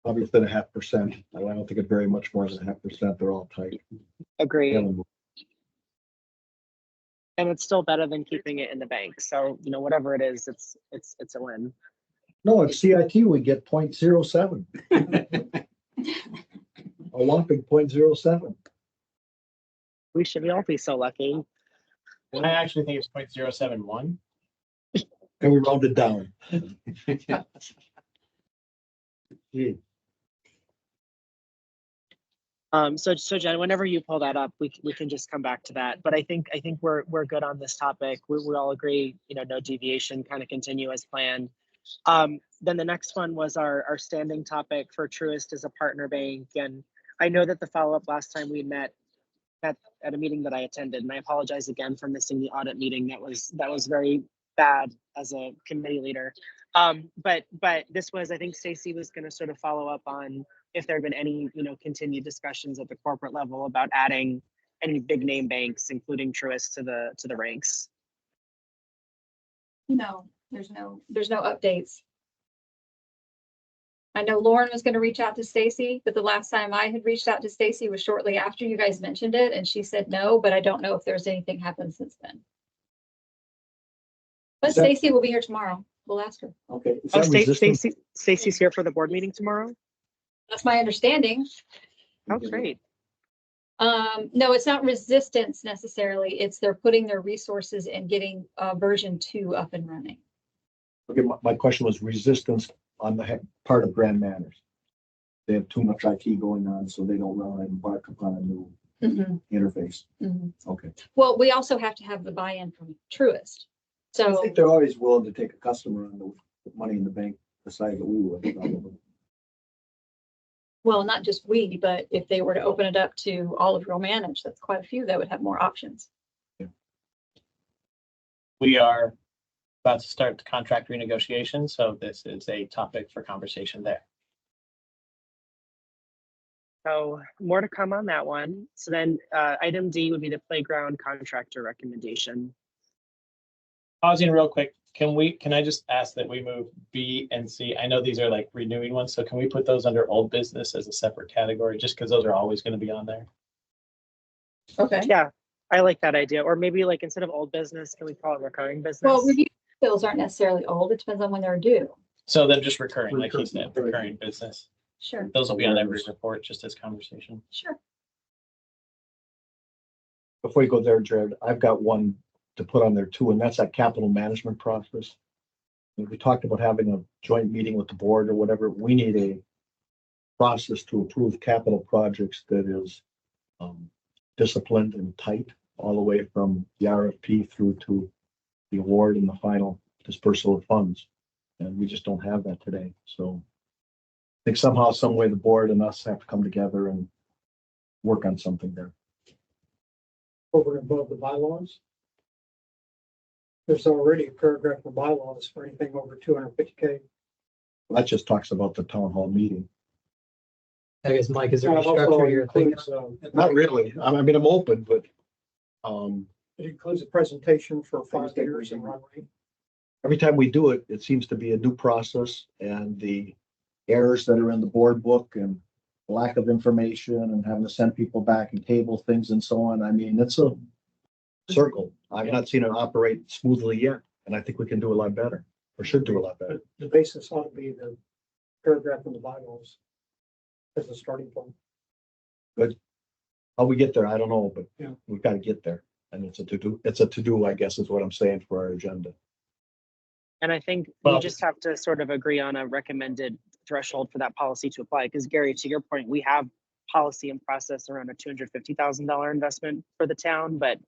Probably within 0.5%. I don't think it's very much more than 0.5%. They're all tight. Agreed. Yeah. And it's still better than keeping it in the bank. So whatever it is, it's a win. No, at CIT, we get 0.07. A whopping 0.07. We should all be so lucky. I actually think it's 0.071. And we rounded down. So Jen, whenever you pull that up, we can just come back to that. But I think we're good on this topic. We all agree, no deviation, kind of continue as planned. Then the next one was our standing topic for Truist as a partner bank. And I know that the follow-up last time we met at a meeting that I attended, and I apologize again for missing the audit meeting. That was very bad as a committee leader. But this was, I think Stacy was going to sort of follow up on if there had been any, continued discussions at the corporate level about adding any big name banks, including Truist, to the ranks. No, there's no updates. I know Lauren was going to reach out to Stacy, but the last time I had reached out to Stacy was shortly after you guys mentioned it, and she said no, but I don't know if there's anything happened since then. But Is that- Stacy will be here tomorrow. We'll ask her. Okay. Is Oh, that resistant? Stacy's here for the board meeting tomorrow? That's my understanding. Oh, great. No, it's not resistance necessarily. It's they're putting their resources and getting version 2 up and running. Okay, my question was resistance on the part of Grand Manners. They have too much IT going on, so they don't want to embark upon a new interface. Okay. Well, we also have to have the buy-in from Truist. I So, think they're always willing to take a customer on the money in the bank, the side that we would. Probably. well, not just we, but if they were to open it up to all of Real Manage, that's quite a few that would have more options. We are about to start the contract renegotiation, so this is a topic for conversation there. So more to come on that one. So then item D would be the playground contractor recommendation. Pausing real quick, can I just ask that we move B and C? I know these are like renewing ones, so can we put those under old business as a separate category, just because those are always going to be on there? Okay. Yeah, I like that idea. Or maybe like instead of old business, can we call it recurring business? Well, review bills aren't necessarily old. It depends on when they're due. So then just recurring, like he said, recurring business. Sure, Those will be on every report, just as conversation. sure. Before you go there, Jared, I've got one to put on there too, and that's that capital management process. We talked about having a joint meeting with the board or whatever. We need a process to approve capital projects that is disciplined and tight all the way from the RFP through to the award and the final dispersal of funds. And we just don't have that today. So I think somehow, some way, the board and us have to come together and work on something there. Over and above the bylaws. There's already a paragraph of bylaws for anything over 250K. That just talks about the town hall meeting. I guess, Mike, is there It any also structure you're thinking? includes, Not really. I mean, I'm open, but it includes a presentation for I 5 think years we and can- runway. every time we do it, it seems to be a new process, and the errors that are in the board book and lack of information and having to send people back and table things and so on. I mean, it's a circle. I've not seen it operate smoothly yet, and I think we can do a lot better, or should do a lot better. But the basis ought to be the paragraph in the bylaws as a starting point. How we get there, I don't know, but Yeah. we've got to get there. And it's a to-do, I guess, is what I'm saying for our agenda. And I think we Well- just have to sort of agree on a recommended threshold for that policy to apply. Because Gary, to your point, we have policy and process around a $250,000 investment for the town, but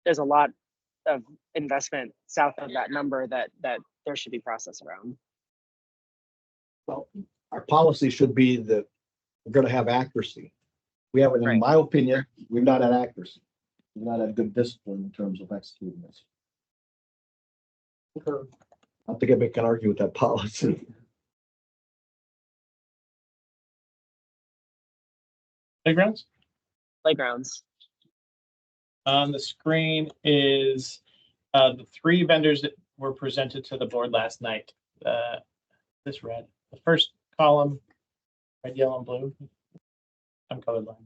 there's a lot of investment south of that number that there should be process around. Well, our policy should be that we're gonna have accuracy. We haven't, in Right. my opinion, we've not had accuracy. We've not had good discipline in terms of executing this. I don't think anybody can argue with that policy. Playgrounds? Playgrounds. On the screen is the 3 vendors that were presented to the board last night. This red, the first column, red, yellow, and blue. I'm colorblind.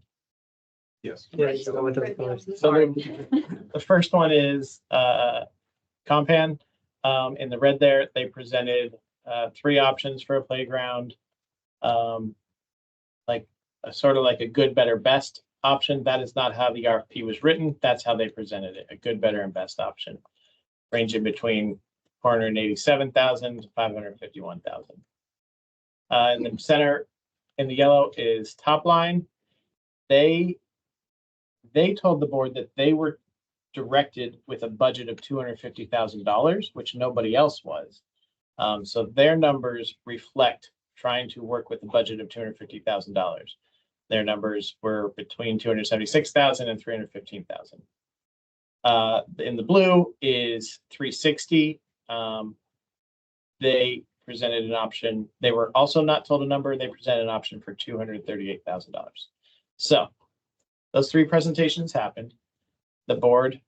Yes. Yeah, you go with those colors. So the first one is Compan. In the red there, they presented 3 options for a playground. Like sort of like a good, better, best option. That is not how the RFP was written. That's how they presented it. A good, better, and best option, ranging between 487,000 to 551,000. In the center, in the yellow is top line. They told the board that they were directed with a budget of $250,000, which nobody else was. So their numbers reflect trying to work with a budget of $250,000. Their numbers were between 276,000 and 315,000. In the blue is 360. They presented an option. They were also not told a number. They presented an option for $238,000. So those three presentations happened. The board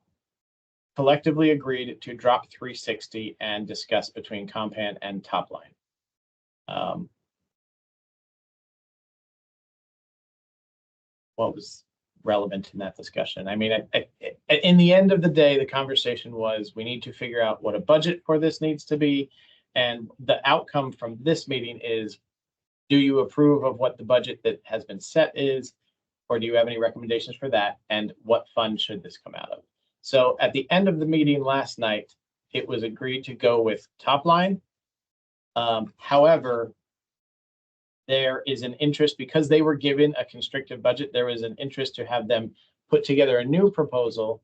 collectively agreed to drop 360 and discuss between Compan and top line. What was relevant in that discussion? I mean, in the end of the day, the conversation was, we need to figure out what a budget for this needs to be. And the outcome from this meeting is, do you approve of what the budget that has been set is, or do you have any recommendations for that? And what fund should this come out of? So at the end of the meeting last night, it was agreed to go with top line. However, there is an interest, because they were given a constrictive budget, there was an interest to have them put together a new proposal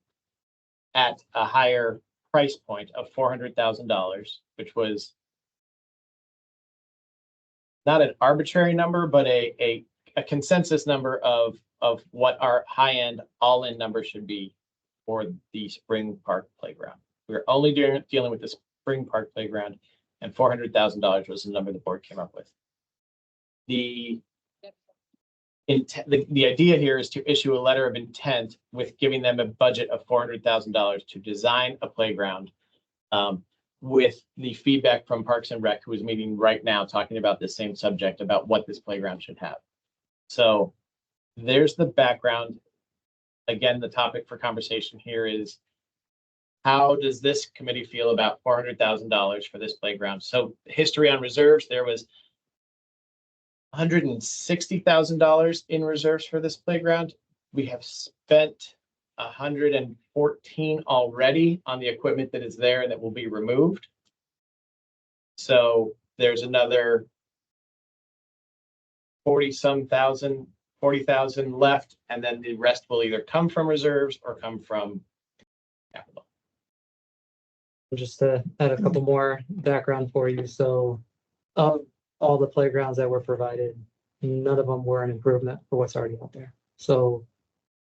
at a higher price point of $400,000, which was not an arbitrary number, but a consensus number of what our high-end all-in number should be for the Spring Park Playground. We're only dealing with the Spring Park Playground, and $400,000 was the number the board came up with. The idea here is to issue a letter of intent with giving them a budget of $400,000 to design a playground, with the feedback from Parks and Rec, who is meeting right now talking about the same subject about what this playground should have. So there's the background. Again, the topic for conversation here is, how does this committee feel about $400,000 for this playground? So history on reserves, there was $160,000 in reserves for this playground. We have spent 114 already on the equipment that is there and that will be removed. So there's another 40,000 left, and then the rest will either come from reserves or come from capital. Just to add a couple more background for you. So of all the playgrounds that were provided, none of them were an improvement for what's already out there. So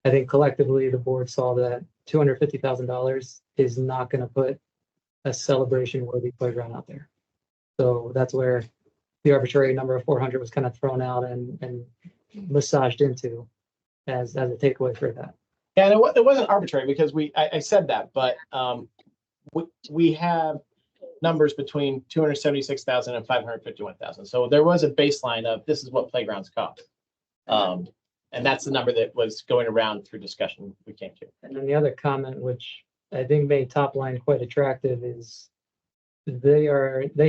I think collectively the board saw that $250,000 is not going to put a celebration worthy playground out there. So that's where the arbitrary number of 400 was kind of thrown out and massaged into as a takeaway for that. Yeah, and it wasn't arbitrary, because I said that, but we have numbers between 276,000 and 551,000. So there was a baseline of, this is what playgrounds cost. And that's the number that was going around through discussion we came to. And then the other comment, which I think made top line quite attractive, is they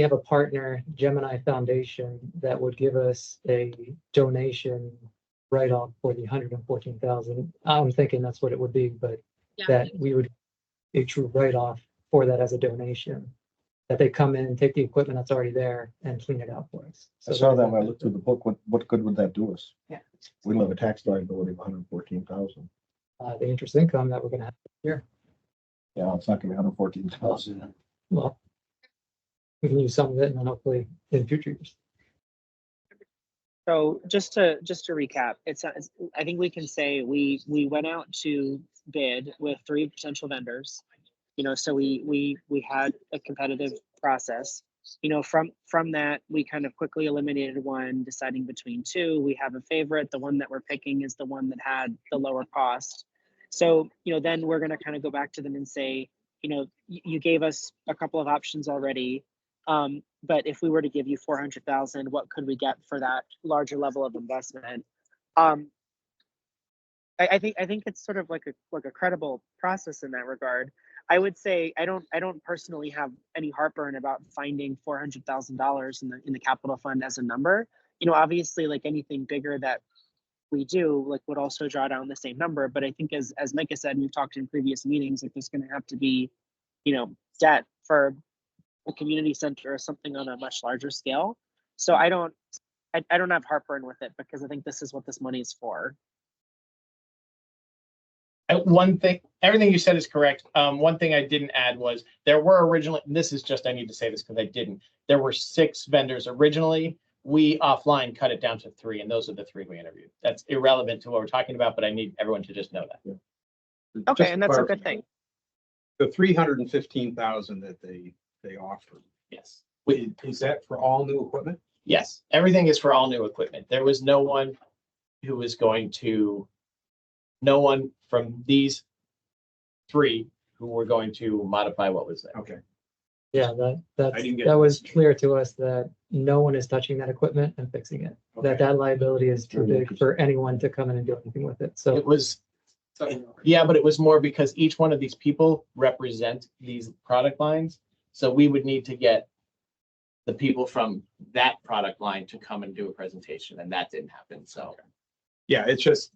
have a partner, Gemini Foundation, that would give us a donation write-off for the 114,000. I'm thinking that's what it would be, but that we would a true write-off for that as a donation. That they come in and take the equipment that's already there and clean it out for us. I saw that when I looked through the book. What good would that do us? Yeah. We don't have a tax liability of 114,000. The interest income that we're going to have here. Yeah, it's not gonna be 114,000. Well, we can use some of it and then hopefully in future years. So just to recap, I think we can say we went out to bid with 3 potential vendors. So we had a competitive process. From that, we kind of quickly eliminated one, deciding between 2. We have a favorite. The one that we're picking is the one that had the lower cost. So, then we're going to kind of go back to them and say, you gave us a couple of options already. But if we were to give you 400,000, what could we get for that larger level of investment? I think it's sort of like a credible process in that regard. I would say I don't personally have any heartburn about finding $400,000 in the capital fund as a number. Obviously, like anything bigger that we do, like, would also draw down the same number. But I think as Micah said, and we've talked in previous meetings, like, there's going to have to be, debt for a community center or something on a much larger scale. So I don't I don't have heartburn with it because I think this is what this money is for. One thing, everything you said is correct. One thing I didn't add was there were originally, and this is just, I need to say this because I didn't. There were 6 vendors originally. We offline cut it down to 3, and those are the 3 we interviewed. That's irrelevant to what we're talking about, but I need everyone to just know that. Okay, Just and to that's a clarify, good thing. The 315,000 that they offered, Yes. is that for all new equipment? Yes, everything is for all new equipment. There was no one who was going to, no one from these 3 who were going to modify what was there. Okay. Yeah, that, I didn't get that was this. clear to us that no one is touching that equipment and fixing it. Okay. That liability is too big for anyone to come in and do anything with it. So It was, yeah, but it was more because each one of these people represent these product lines. So we would need to get the people from that product line to come and do a presentation, and that didn't happen. So Yeah, it's just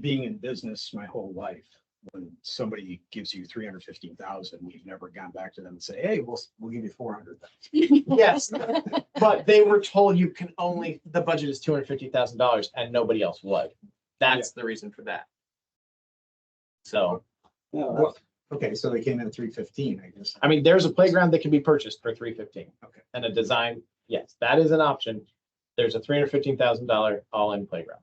being in business my whole life. When somebody gives you 315,000, we've never gone back to them and say, hey, we'll give you 400,000. yes, but they were told you can only, the budget is $250,000 and nobody else would. That's the reason for that. So, No, Well, okay, so they came in at 315, I guess. I mean, there's a playground that can be purchased for $315. Okay. And a design, yes, that is an option. There's a $315,000 all-in playground.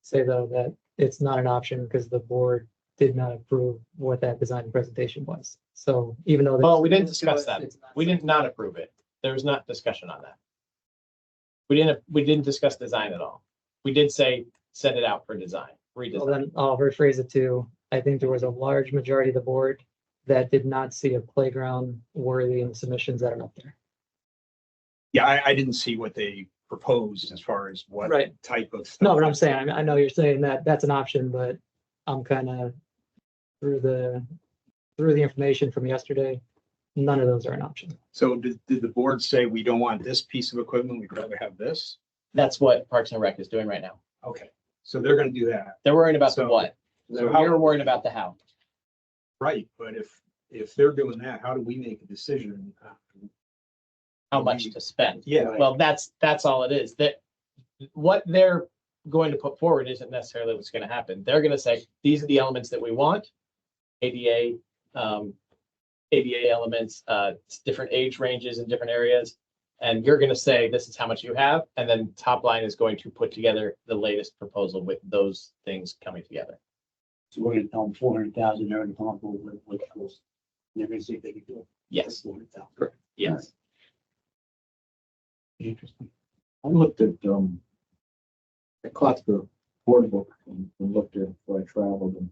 say though that it's not an option because the board did not approve what that design presentation was. So even though. Oh, we didn't it's- discuss that. it's not We did not approve it. There was not discussion on that. We didn't discuss design at all. We did say, send it out for design, Well, redesign. then I'll rephrase it to, I think there was a large majority of the board that did not see a playground worthy in the submissions that are up there. Yeah, I didn't see what they proposed as far as what Right. type of stuff. No, but I'm saying, I know you're saying that that's an option, but I'm kind of through the information from yesterday, none of those are an option. So did the board say we don't want this piece of equipment, we'd rather have this? That's what Parks and Rec is doing right now. Okay, so they're gonna do that, They're worrying about the So- what. so We're worrying about the how. right, but if they're doing that, how do we make a decision? How much to spend. Yeah. Well, that's all it is. That what they're going to put forward isn't necessarily what's going to happen. They're going to say, these are the elements that we want. ADA, ADA elements, different age ranges in different areas. And you're going to say, this is how much you have. And then top line is going to put together the latest proposal with those things coming together. So we're gonna tell them 400,000, they're gonna come up with what else. They're gonna see if they can do it. Yes, 400,000. yes. Interesting. I looked at, I caught the board book and looked at it before I traveled, and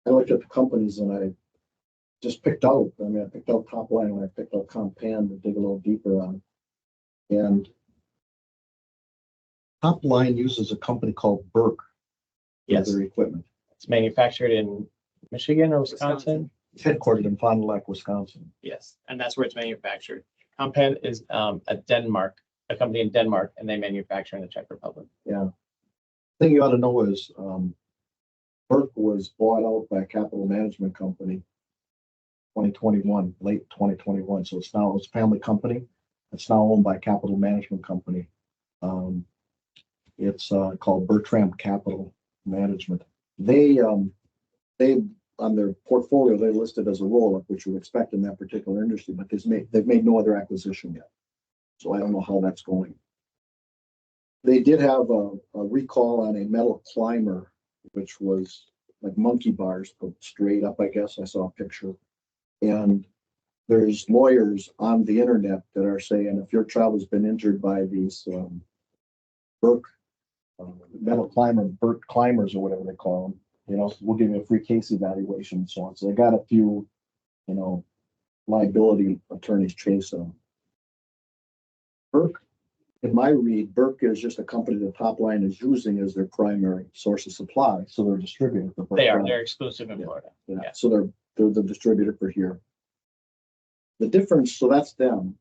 I looked at the companies and I just picked out, I picked out Top Line and I picked out Compan to dig a little deeper on. And Top Line uses a company called Burke for Yes. their equipment. It's manufactured in Michigan or Wisconsin. It's headquartered in Fond du Lac, Wisconsin. Yes, and that's where it's manufactured. Compan is a company in Denmark, and they manufacture in the Czech Republic. Thing you ought to know is, Burke was bought out by a capital management company 2021, late 2021. So it's a family company. It's now owned by a capital management company. It's called Bertram Capital Management. They on their portfolio, they listed as a roll-up, which you would expect in that particular industry, but they've made no other acquisition yet. So I don't know how that's going. They did have a recall on a metal climber, which was like monkey bars put straight up, I guess. I saw a picture. And there's lawyers on the internet that are saying if your child has been injured by these Burke metal climber, Burke climbers or whatever they call them, we'll give you a free case evaluation and so on. So they got a few, liability attorneys chasing them. Burke, in my read, Burke is just a company that Top Line is using as their primary source of supply. So they're a distributor for Burke. They're exclusive in Florida. Yeah, Yeah. so they're the distributor for here. The difference, so that's them.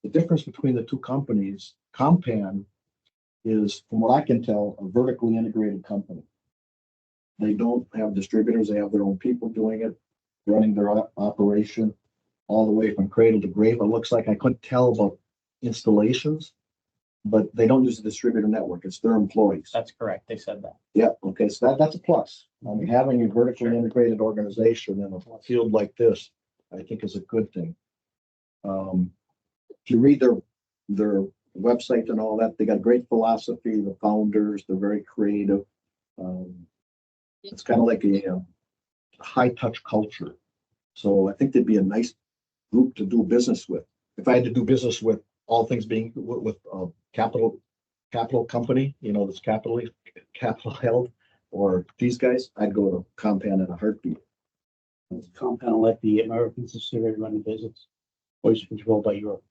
The difference between the two companies, Compan is, from what I can tell, a vertically integrated company. They don't have distributors, they have their own people doing it, running their operation all the way from cradle to grave. It looks like I couldn't tell about installations, but they don't use the distributor network. It's their employees. That's correct. They said that. Yeah, okay, so that's a plus. I mean, having a vertically integrated organization in a field like this, I think is a good thing. If you read their website and all that, they got great philosophy, the founders, they're very creative. It's kind of like a high touch culture. So I think they'd be a nice group to do business with. If I had to do business with all things being with capital company, you know, that's capital held, or these guys, I'd go to Compan in a heartbeat. Compound let the American subsidiary run the business, or is it controlled by Europe?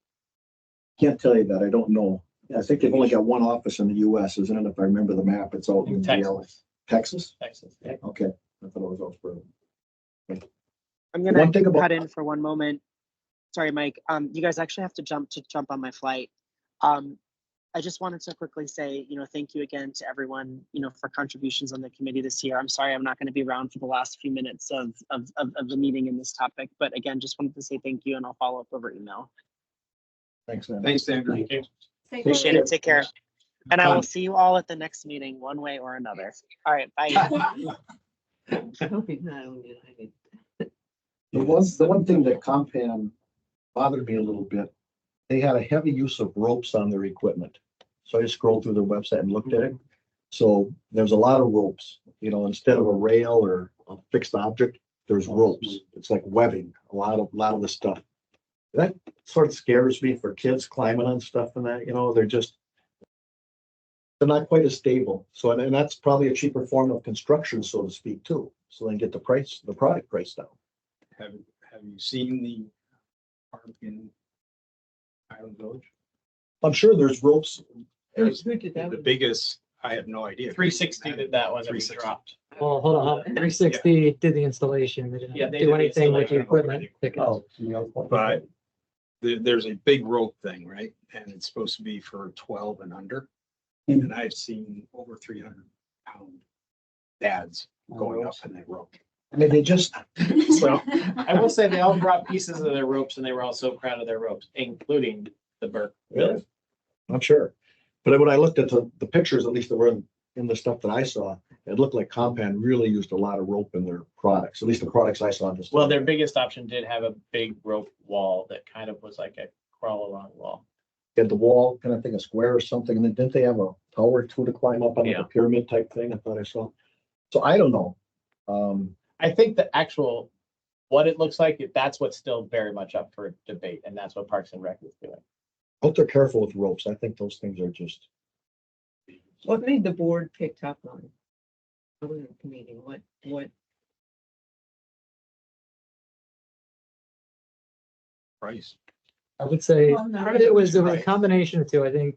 Can't tell you that. I don't know. I think they've only got one office in the US, isn't it? If I remember the map, it's out in Texas. Texas? Texas. Yeah. Okay. I thought it was elsewhere. I'm One gonna thing about- cut in for one moment. Sorry, Mike. You guys actually have to jump on my flight. I just wanted to quickly say, thank you again to everyone, for contributions on the committee this year. I'm sorry I'm not going to be around for the last few minutes of the meeting in this topic, but again, just wanted to say thank you and I'll follow up over email. Thanks, man. Thanks, Andrew. Thank you. Appreciate it. Take care. And I will see you all at the next meeting, one way or another. All right, bye. Hope he's not on United. The one thing that Compan bothered me a little bit, they had a heavy use of ropes on their equipment. So I just scrolled through their website and looked at it. So there's a lot of ropes, instead of a rail or a fixed object, there's ropes. It's like webbing, a lot of the stuff. That sort of scares me for kids climbing on stuff and that, they're not quite as stable. So, and that's probably a cheaper form of construction, so to speak, too. So they can get the product price down. Have you seen the park in Highland Village? I'm sure there's ropes. Who's who did that? The biggest, I have no idea. 360 did that one that we 360. dropped. Well, hold on, 360 did the installation. They Yeah, didn't they do did the anything with the installation. equipment. pickup. Oh, But there's a big rope thing, right? And it's supposed to be for 12 and under. And I've seen over 300-pound dads going up in that rope. I mean, they just, Well, I will say they all brought pieces of their ropes and they were all so proud of their ropes, including the Burke. really, I'm sure. But when I looked at the pictures, at least that were in the stuff that I saw, it looked like Compan really used a lot of rope in their products, at least the products I saw. Well, their biggest option did have a big rope wall that kind of was like a crawl along wall. Had the wall kind of thing, a square or something, and then didn't they have a tower too to climb up on, like Yeah. a pyramid type thing? I thought I saw. So I don't know. I think the actual, what it looks like, that's what's still very much up for debate, and that's what Parks and Rec is doing. Hope they're careful with ropes. I think those things are just. What made the board pick up on the meeting? What? Price. I would say Well, no, it was a right. combination of two. I think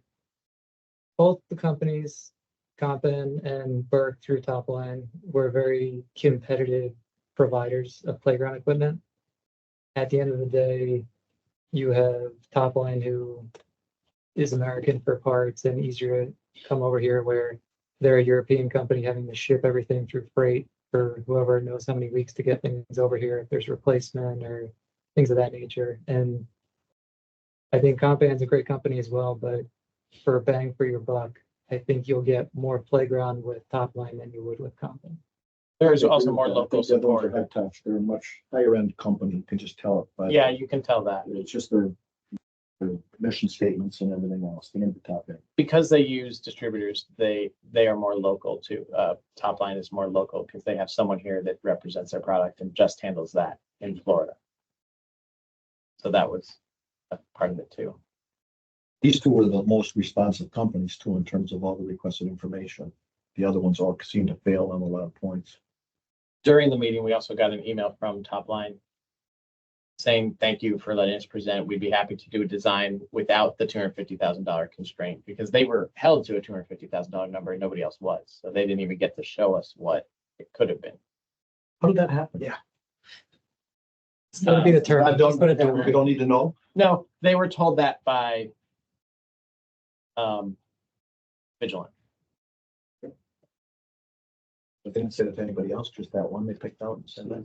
both the companies, Compan and Burke through Topline, were very competitive providers of playground equipment. At the end of the day, you have Topline, who is American for parts and easier to come over here, where they're a European company having to ship everything through freight for whoever knows how many weeks to get things over here if there's replacement or things of that nature. And I think Compan's a great company as well, but for a bang for your buck, I think you'll get more playground with Topline than you would with Compan. There's also more I think local the other ones are support. high touch. They're a much higher end company. You can just tell it. But Yeah, you can tell that. it's just their mission statements and everything else. They're gonna be top end. Because they use distributors, they are more local too. Topline is more local because they have someone here that represents their product and just handles that in Florida. So that was a part of it too. These two were the most responsive companies too, in terms of all the requested information. The other ones all seem to fail on a lot of points. During the meeting, we also got an email from Topline saying, thank you for letting us present. We'd be happy to do a design without the $250,000 constraint, because they were held to a $250,000 number and nobody else was. So they didn't even get to show us what it could have been. How did that happen? Yeah. That would be the term. I Just put it don't, there. we don't need to know. No, they were told that by Vigilant. But they didn't say it to anybody else, just that one they picked out and said that.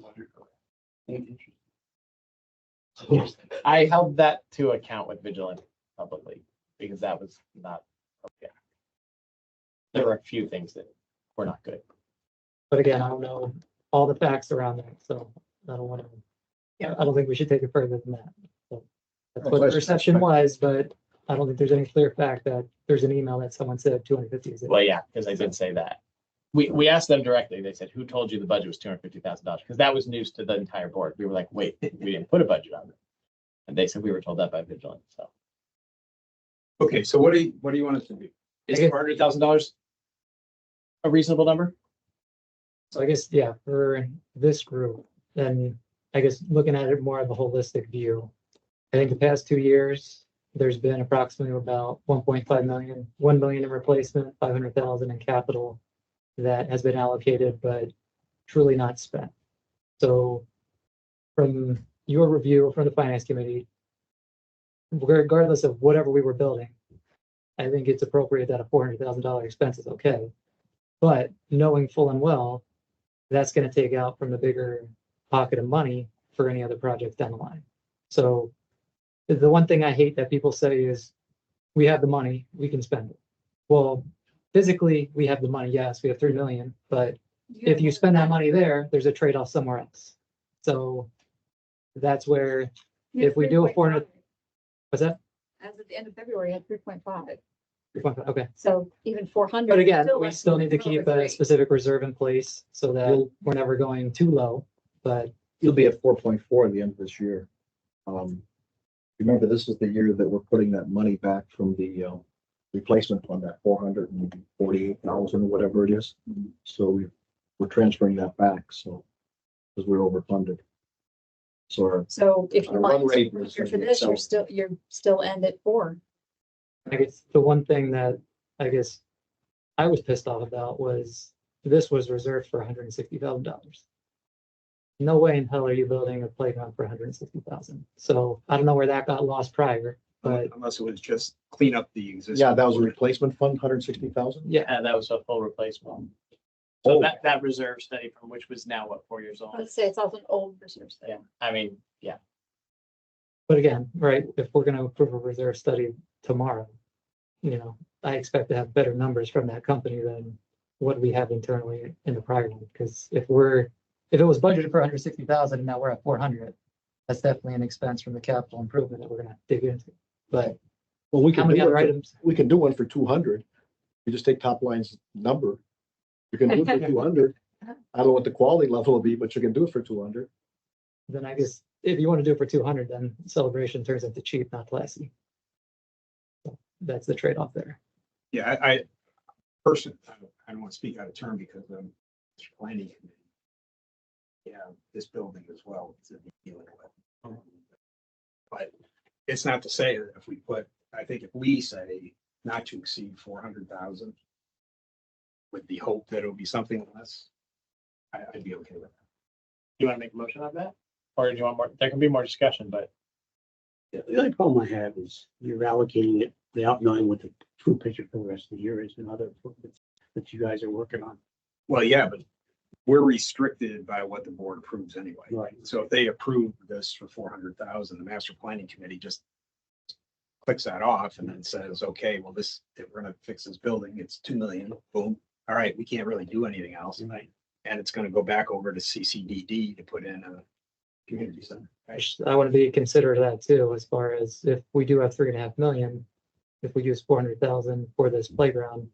I held that to account with Vigilant. publicly, because that was not, okay. There were a few things that were not good. But again, I don't know all the facts around that, so I don't want to. Yeah. I don't think we should take it further than that. So that's Well, what the let's- perception was, but I don't think there's any clear fact that there's an email that someone said 250 is it. Well, yeah, because I did say that. We asked them directly. They said, who told you the budget was $250,000? Because that was news to the entire board. We were like, wait, we didn't put a budget on it. And they said we were told that by Vigilant, so. Okay, so what do you want us to do? Is $400,000 a reasonable number? So I guess, yeah, for this group, then I guess looking at it more of a holistic view. I think the past 2 years, there's been approximately about 1.5 million, 1 million in replacement, 500,000 in capital that has been allocated, but truly not spent. So from your review from the finance committee, regardless of whatever we were building, I think it's appropriate that a $400,000 expense is okay. But knowing full and well, that's going to take out from the bigger pocket of money for any other projects down the line. So the one thing I hate that people say is, we have the money, we can spend it. Well, physically, we have the money, yes, we have 3 million, but if you spend that money there, there's a trade-off somewhere else. So that's where, if we do a 400, what's that? As of the end of February, I had 3.5. Okay, So even 400. but again, still we less still than need to keep a 3. specific reserve in place so that we're never going too low, but You'll be at 4.4 at the end of this year. Remember, this is the year that we're putting that money back from the replacement fund, that 448,000, whatever it is. So we're transferring that back, so, because we're overfunded. So our So if you Our run want rate to was for gonna be this, you're accelerated. still end at 4. I guess the one thing that I guess I was pissed off about was this was reserved for $160,000. No way in hell are you building a playground for 160,000. So I don't know where that got lost prior, but Unless it was just clean up the existing. yeah, that was a replacement fund, 160,000. yeah, Yeah, that was a full replacement. So Oh. that reserve study from which was now, what, 4 years old? Let's say it's also an old reserve study. Yeah, I mean, yeah, but again, right, if we're gonna approve a reserve study tomorrow, I expect to have better numbers from that company than what we have internally in the prior one. Because if it was budgeted for 160,000 and now we're at 400, that's definitely an expense from the capital improvement that we're gonna dig into. But Well, we how can many do other one for- items? we can do one for 200. You just take top line's number. You can do it for 200. I don't know what the quality level will be, but you can do it for 200. Then I guess if you want to do it for 200, then celebration turns into cheap, not classy. So that's the trade-off there. Yeah, I personally, I don't want to speak out of turn because planning committee. Yeah, this building as well. It's dealing with. But it's not to say that if we I think if we say not to exceed 400,000. With the hope that it'll be something less, I'd be okay with that. you want to make a motion on that? Or do you want more, there can be more discussion, but Yeah, the only problem I have is you're allocating it without knowing what the true picture for the rest of the year is and other improvements that you guys are working on. Well, yeah, but we're restricted by what the board approves anyway. Right. So if they approve this for 400,000, the master planning committee just clicks that off and then says, okay, well, if we're gonna fix this building, it's 2 million, boom. All right, we can't really do anything else. Right. And it's gonna go back over to CCDD to put in a community center. Right? I want to be considerate of that too, as far as if we do have 3.5 million, if we use 400,000 for this playground,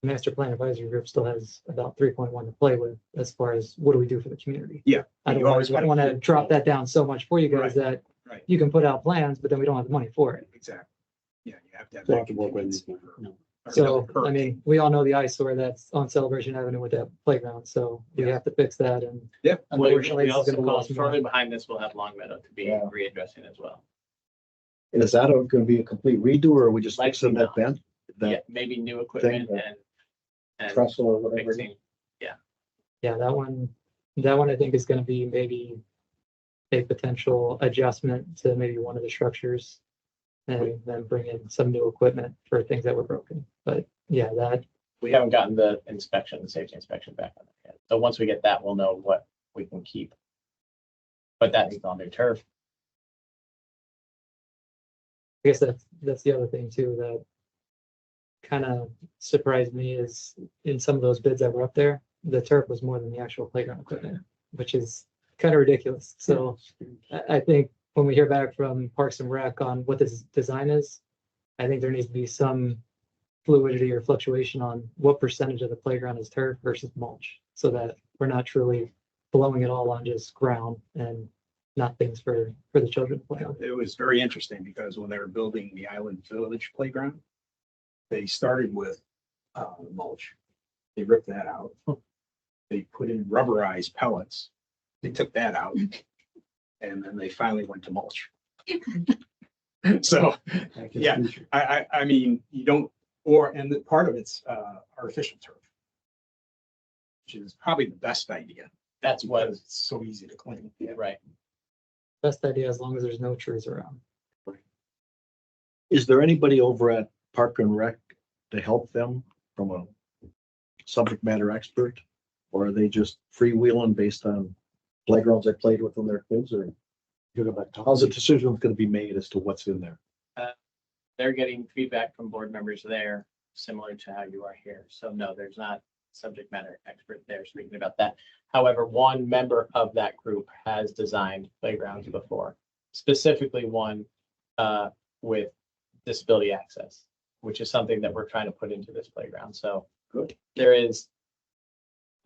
the master plan advisory group still has about 3.1 to play with as far as what do we do for the community? Yeah. I don't You always want wanna to keep- drop that down so much for you guys that Right, you can put out plans, but then we don't have the money for it. exactly. Yeah, you have to have. So I that have to work with contingency this, for- you know. or So, another perk. I mean, we all know the eyesore that's on Celebration Avenue with that playground, so we Yeah. have to fix that and Yeah, unfortunately, we it's also gonna will, cost more. shortly behind this, we'll have Long Meadow to be Yeah. readdressing as well. And is that going to be a complete redo, or are we just fixing Likely that bend? Yeah, That maybe new equipment thing, and trestle or whatever? it is? fixing. yeah, that one I think is gonna be maybe a potential adjustment to maybe one of the structures. And then bring in some new equipment for things that were broken, but yeah, that, We haven't gotten the safety inspection back on it yet. So once we get that, we'll know what we can keep. But that needs on new turf. I guess that's the other thing too, that kind of surprised me is in some of those bids that were up there, the turf was more than the actual playground equipment, which is kind of ridiculous. So I think when we hear back from Parks and Rec on what this design is, I think there needs to be some fluidity or fluctuation on what percentage of the playground is turf versus mulch, so that we're not truly blowing it all on just ground and not things for the children to play on. It was very interesting because when they were building the Island Village playground, they started with mulch. They ripped that out. They put in rubberized pellets. They took that out. And then they finally went to mulch. So, yeah, I mean, you don't, and the part of it's artificial turf, which is probably the best idea. That's what, Because it's so easy to clean. right. Best idea as long as there's no trees around. Is there anybody over at Park and Rec to help them from a subject matter expert? Or are they just freewheeling based on playgrounds they played with when they're kids, or how's the decision going to be made as to what's in there? They're getting feedback from board members there, similar to how you are here. So no, there's not subject matter expert there speaking about that. However, one member of that group has designed playgrounds before, specifically one with disability access, which is something that we're trying to put into this playground. So Good. There is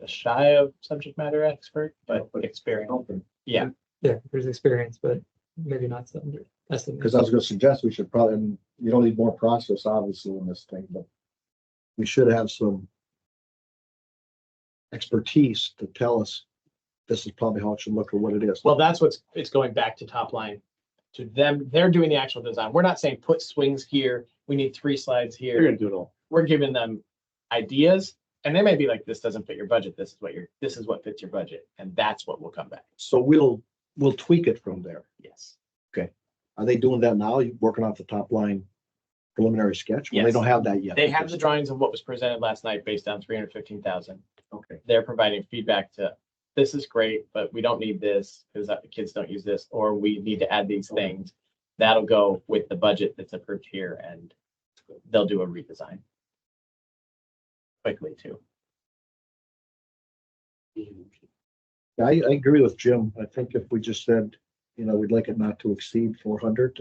a shy of subject matter expert, but experience. Yeah, Yeah, there's experience, but maybe not some estimate. Because I was gonna suggest we should probably, and you don't need more process obviously in this thing, but we should have some expertise to tell us this is probably how it should look or what it is. well, that's it's going back to top line. To them, they're doing the actual design. We're not saying put swings here. We need 3 slides You're here. gonna do it all. We're giving them ideas, and they may be like, this doesn't fit your budget. This is what fits your budget, and that's what will come back. So we'll tweak it from there. Yes. Are they doing that now? You working off the top line preliminary sketch? Well, they Yes. don't have that yet. They have the drawings of what was presented last night based on 315,000. Okay. They're providing feedback to, this is great, but we don't need this because the kids don't use this, or we need to add these things. That'll go with the budget that's approved here, and they'll do a redesign quickly too. I agree with Jim. I think if we just said, we'd like it not to exceed 400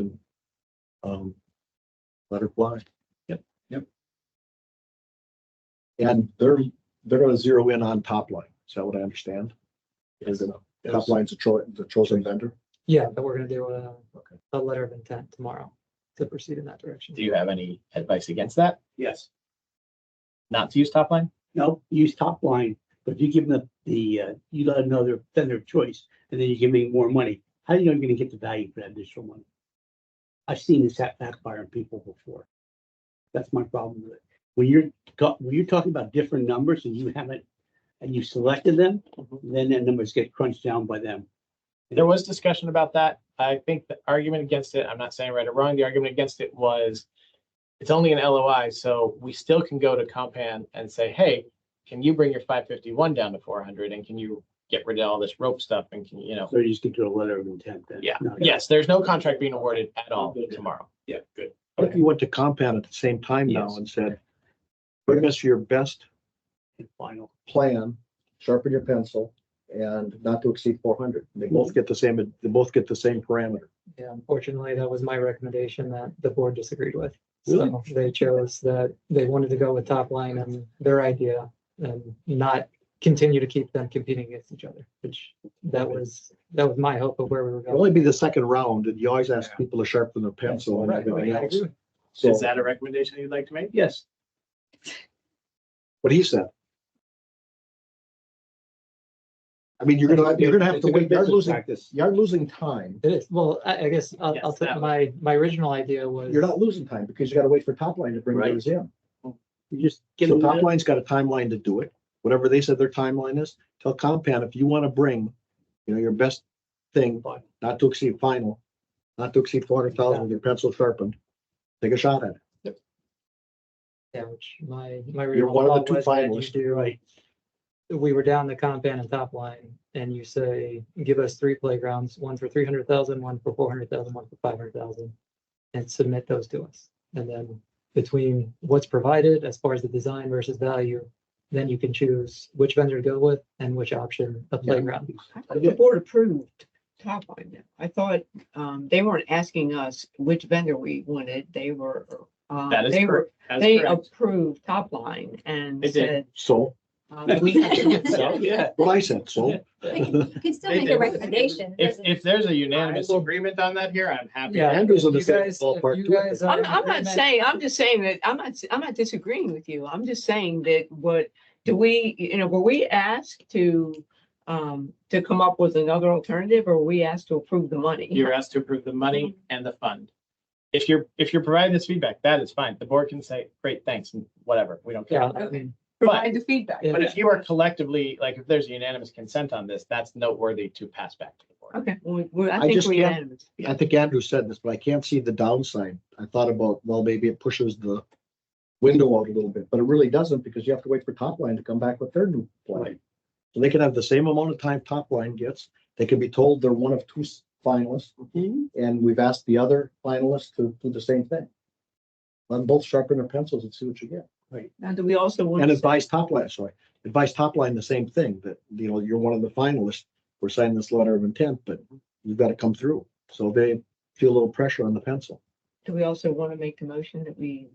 and let her fly. Yep. And they're gonna zero in on top line. Is that what I understand? Yes. Top line's the chosen vendor. Yeah, but we're gonna do Okay. a letter of intent tomorrow to proceed in that direction. Do you have any advice against that? Yes. Not to use top line? No, use top line, but you give them you let them know their vendor of choice, and then you give them more money. How are you gonna get the value for that additional money? I've seen this backfire on people before. That's my problem with it. When you're talking about different numbers and you haven't, and you selected them, then the numbers get crunched down by them. There was discussion about that. I think the argument against it, I'm not saying right or wrong, the argument against it was it's only an LOI, so we still can go to Compan and say, hey, can you bring your 551 down to 400, and can you get rid of all this rope stuff, and can So you just get to a letter of intent then. Yeah. No, Yes, there's no contract being awarded at all tomorrow. Yeah, good. What if you went to Compound at the same time now Yes. and said, bring us your best and final. plan, sharpen your pencil, and not to exceed 400. They both get the same parameter. Yeah, unfortunately, that was my recommendation that the board disagreed with. So they chose that they wanted to go with top line and their idea and not continue to keep them competing against each other, which that was my hope of where we were It'll going. only be the second round, and you always ask Yeah. people to sharpen their pencil and Right, everything I else. agree. So, Is that a recommendation you'd like to make? Yes. what he said. I mean, you're gonna have to It's a good wait. You're business losing, practice. you're losing time. It is, well, I guess I'll Yes, take that my original idea was. You're not losing time because you gotta wait for top line to bring Right. theirs in. You just get So them. top line's got a timeline to do it. Whatever they said their timeline is, tell Compan if you want to bring, your best thing, not to exceed final, not to exceed 400,000 with your pencil sharpened, take a shot at it. Yeah, which my You're original one of the thought two was that you finalists, do, right? we were down the Compan and top line and you say, give us 3 playgrounds, one for 300,000, one for 400,000, one for 500,000. and submit those to us. And then between what's provided as far as the design versus value, then you can choose which vendor to go with and which option of Yeah. playground. I thought the board approved top line. I thought, they weren't asking us which vendor we wanted. They were, That is they were, correct. That's they correct. approved top line and They did. said, So, we have to. So, yeah. what I said, so. You can still They make did. a recommendation. If there's a unanimous I will- agreement on that here, I'm happy. Yeah, Andrew's in the you same guys- ballpark you too, I guys think. are in I'm not agreement. saying, I'm just saying that, I'm not disagreeing with you. I'm just saying that do we, were we asked to come up with another alternative or were we asked to approve the money? You're asked to approve the money and the fund. If you're providing this feedback, that is fine. The board can say, great, thanks, and whatever, we don't care. Yeah, I mean, Provide the feedback. Yeah. But if you are collectively, like, if there's unanimous consent on this, that's noteworthy to pass back to the board. Okay, I I think just we're can't- unanimous. I think Andrew said this, but I can't see the downside. I thought about, well, maybe it pushes the window out a little bit, but it really doesn't because you have to wait for top line to come back with their new plan. So they can have the same amount of time top line gets. They can be told they're one of two finalists. And we've asked the other finalists to do the same thing. Let them both sharpen their pencils and see what you get. Now, do we also want? And to advise top line, advise top line the same thing, that, you're one of the finalists. We're signing this letter of intent, but you've got to come through. So they feel a little pressure on the pencil. Do we also want to make the motion that we,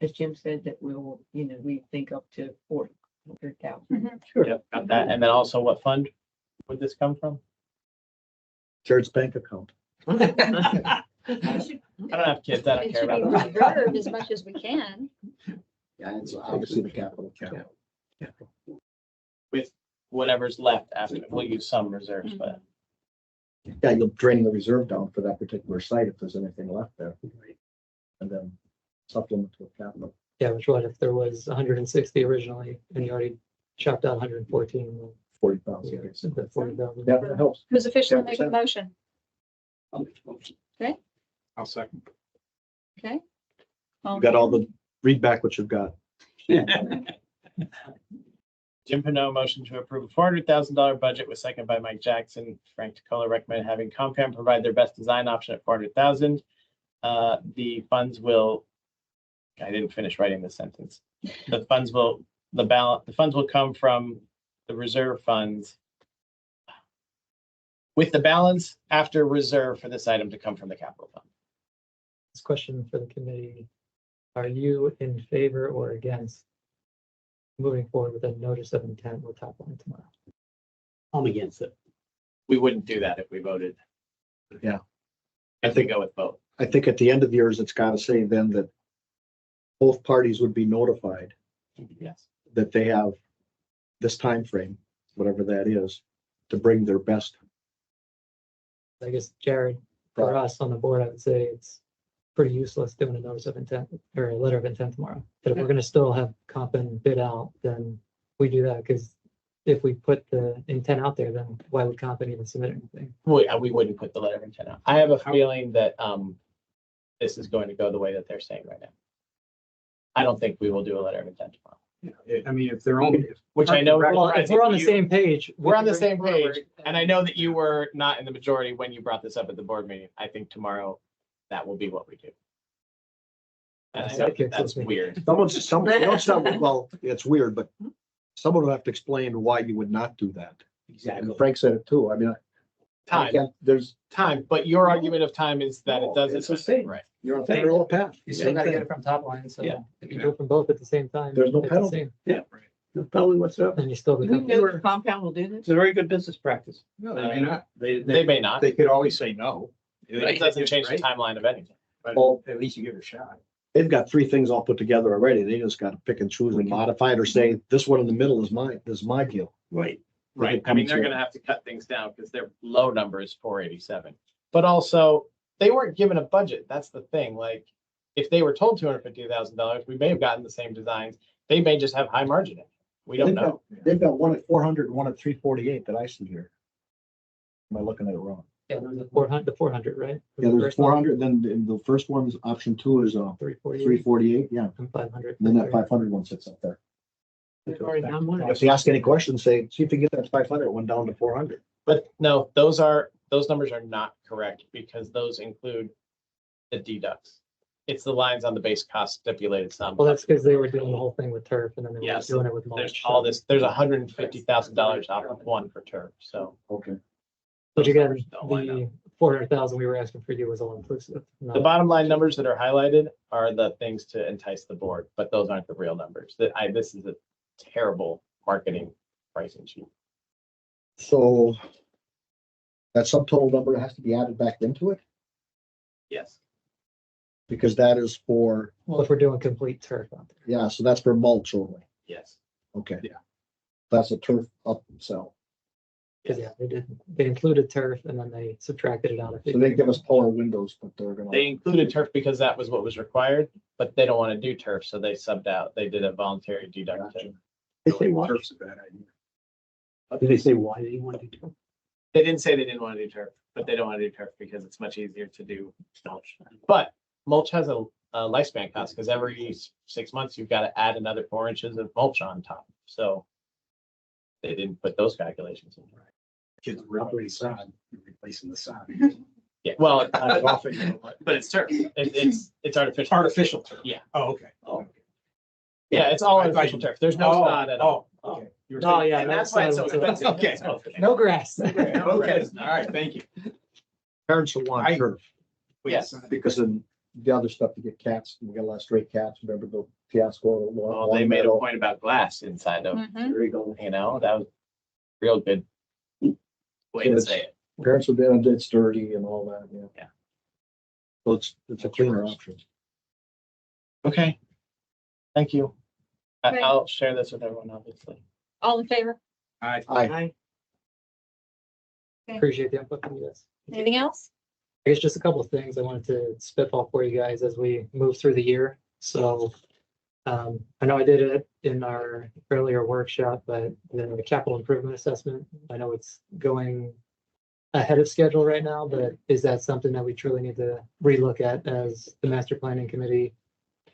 as Jim said, that we'll, we think up to 400,000? Yep, got that. And then also what fund would this come from? Jared's bank account. I don't have kids, I don't It care should be about that. reserved as much as we can. Yeah, it's obviously the capital account. With whatever's left after, we'll use some reserves, but Yeah, you'll drain the reserve down for that particular site if there's anything left there. And then supplement with capital. yeah, which what if there was 160 originally and you already chopped out 114? 40,000. So that's 40,000. Yeah, that helps. Who's officially making the motion? I'll make a motion. I'll second. Okay. You got all the, read back what you've got. Jim Pinot motion to approve a $400,000 budget was seconded by Mike Jackson. Frank DeCola recommended having Comcam provide their best design option at 400,000. The funds will, I didn't finish writing this sentence. The funds will come from the reserve funds, with the balance after reserve for this item to come from the capital fund. This question for the committee, are you in favor or against moving forward with a notice of intent with top line tomorrow? I'm against it. We wouldn't do that if we voted. Yeah. If we go with both. I think at the end of yours, it's got to say then that both parties would be notified Yes. that they have this time frame, whatever that is, to bring their best. I guess, Jared, for us on the board, I would say it's pretty useless doing a notice of intent or a letter of intent tomorrow. But if we're gonna still have comp and bid out, then we do that, because if we put the intent out there, then why would comp even submit anything? We wouldn't put the letter of intent out. I have a feeling that this is going to go the way that they're saying right now. I don't think we will do a letter of intent tomorrow, I mean, if they're only. which I know. Well, if we're on the same page. we We're on can the bring same it forward. page, and I know that you were not in the majority when you brought this up at the board meeting. I think tomorrow that will be what we do. And I know Okay, that's cool. weird. Well, it's weird, but someone would have to explain why you would not do that. Exactly. And Frank said it too. I mean, I Time, can't, there's, time, but your argument of time is that it No, doesn't. it's the same. Right. you're on parallel path. You still gotta get it from top line, so Yeah. if you do it from both at the same time. There's no it's the penalty. same, No problem whatsoever. And you still We become. know the compound will do this. It's a very good business practice. No, they may not. They may not. They could always say no. It doesn't change the timeline of anything. But Well- at least you give it a shot. They've got three things all put together already. They just got to pick and choose and modify it or say, this one in the middle is mine, this is my deal. Right. Right, I mean, they're gonna have to cut things down because their low number is 487. But also, they weren't given a budget. That's the thing. Like, if they were told $250,000, we may have gotten the same designs. They may just have high margin in it. We don't know. They've got one at 400 and one at 348 that I see here. Am I looking at it wrong? Yeah, the 400, right? Yeah, there's 400, then the first one's option 2 is 340 348, yeah. and 500. And then that 500 one sits up there. We've already done one. If you ask any questions, say, see if you get that 500 one down to 400. But no, those numbers are not correct because those include the deducts. It's the lines on the base cost stipulated sum. Well, that's because they were doing the whole thing with turf and then they were Yes. doing it with There's mulch. all this, there's $150,000 off of one for turf, so. Okay. Which those again, numbers don't line up. the 400,000 we were asking for you was all inclusive. The bottom line numbers that are highlighted are the things to entice the board, but those aren't the real numbers. This is a terrible marketing pricing sheet. So that subtotal number has to be added back into it Yes. because that is for, Well, if we're doing complete turf out there. yeah, so that's for mulch only. Yes. Okay. Yeah. That's a turf upsell. Cause yeah, they included turf and then they subtracted it out. So they give us power windows, but they're gonna. They included turf because that was what was required, but they don't want to do turf, so they subbed out. They did a voluntary deduction. They say why? Turf's a bad idea. Did they say why they want to do? They didn't say they didn't want to do turf, but they don't want to do turf because it's much easier to do mulch. But mulch has a lifespan cost because every 6 months you've got to add another 4 inches of mulch on top. So they didn't put those calculations in. Kids ripping sod, replacing the sod. Yeah, well, Off it, you know, but it's turf. It's artificial. Artificial turf. Yeah. Oh, okay. Yeah, it's all I thought artificial you- turf. There's no sod at all. Okay. You were Oh, saying- yeah. And that's why it's so expensive. Okay. No grass. Okay, all right, thank you. Parents will want I- turf Yes. because in the other stuff to get cats, we got a lot of stray cats. Remember the fiasco? Well, they made a point about glass inside of, Mhm. There you go. that was real good way to Yes. say it. Parents have been, it's dirty and all that, yeah. Yeah. So it's a cleaner option. Okay. Thank you. Okay. I'll share this with everyone, obviously. All in favor? Aye. Appreciate the input from you guys. Anything else? I guess just a couple of things I wanted to spitball for you guys as we move through the year. So I know I did it in our earlier workshop, but the capital improvement assessment, I know it's going ahead of schedule right now, but is that something that we truly need to relook at as the master planning committee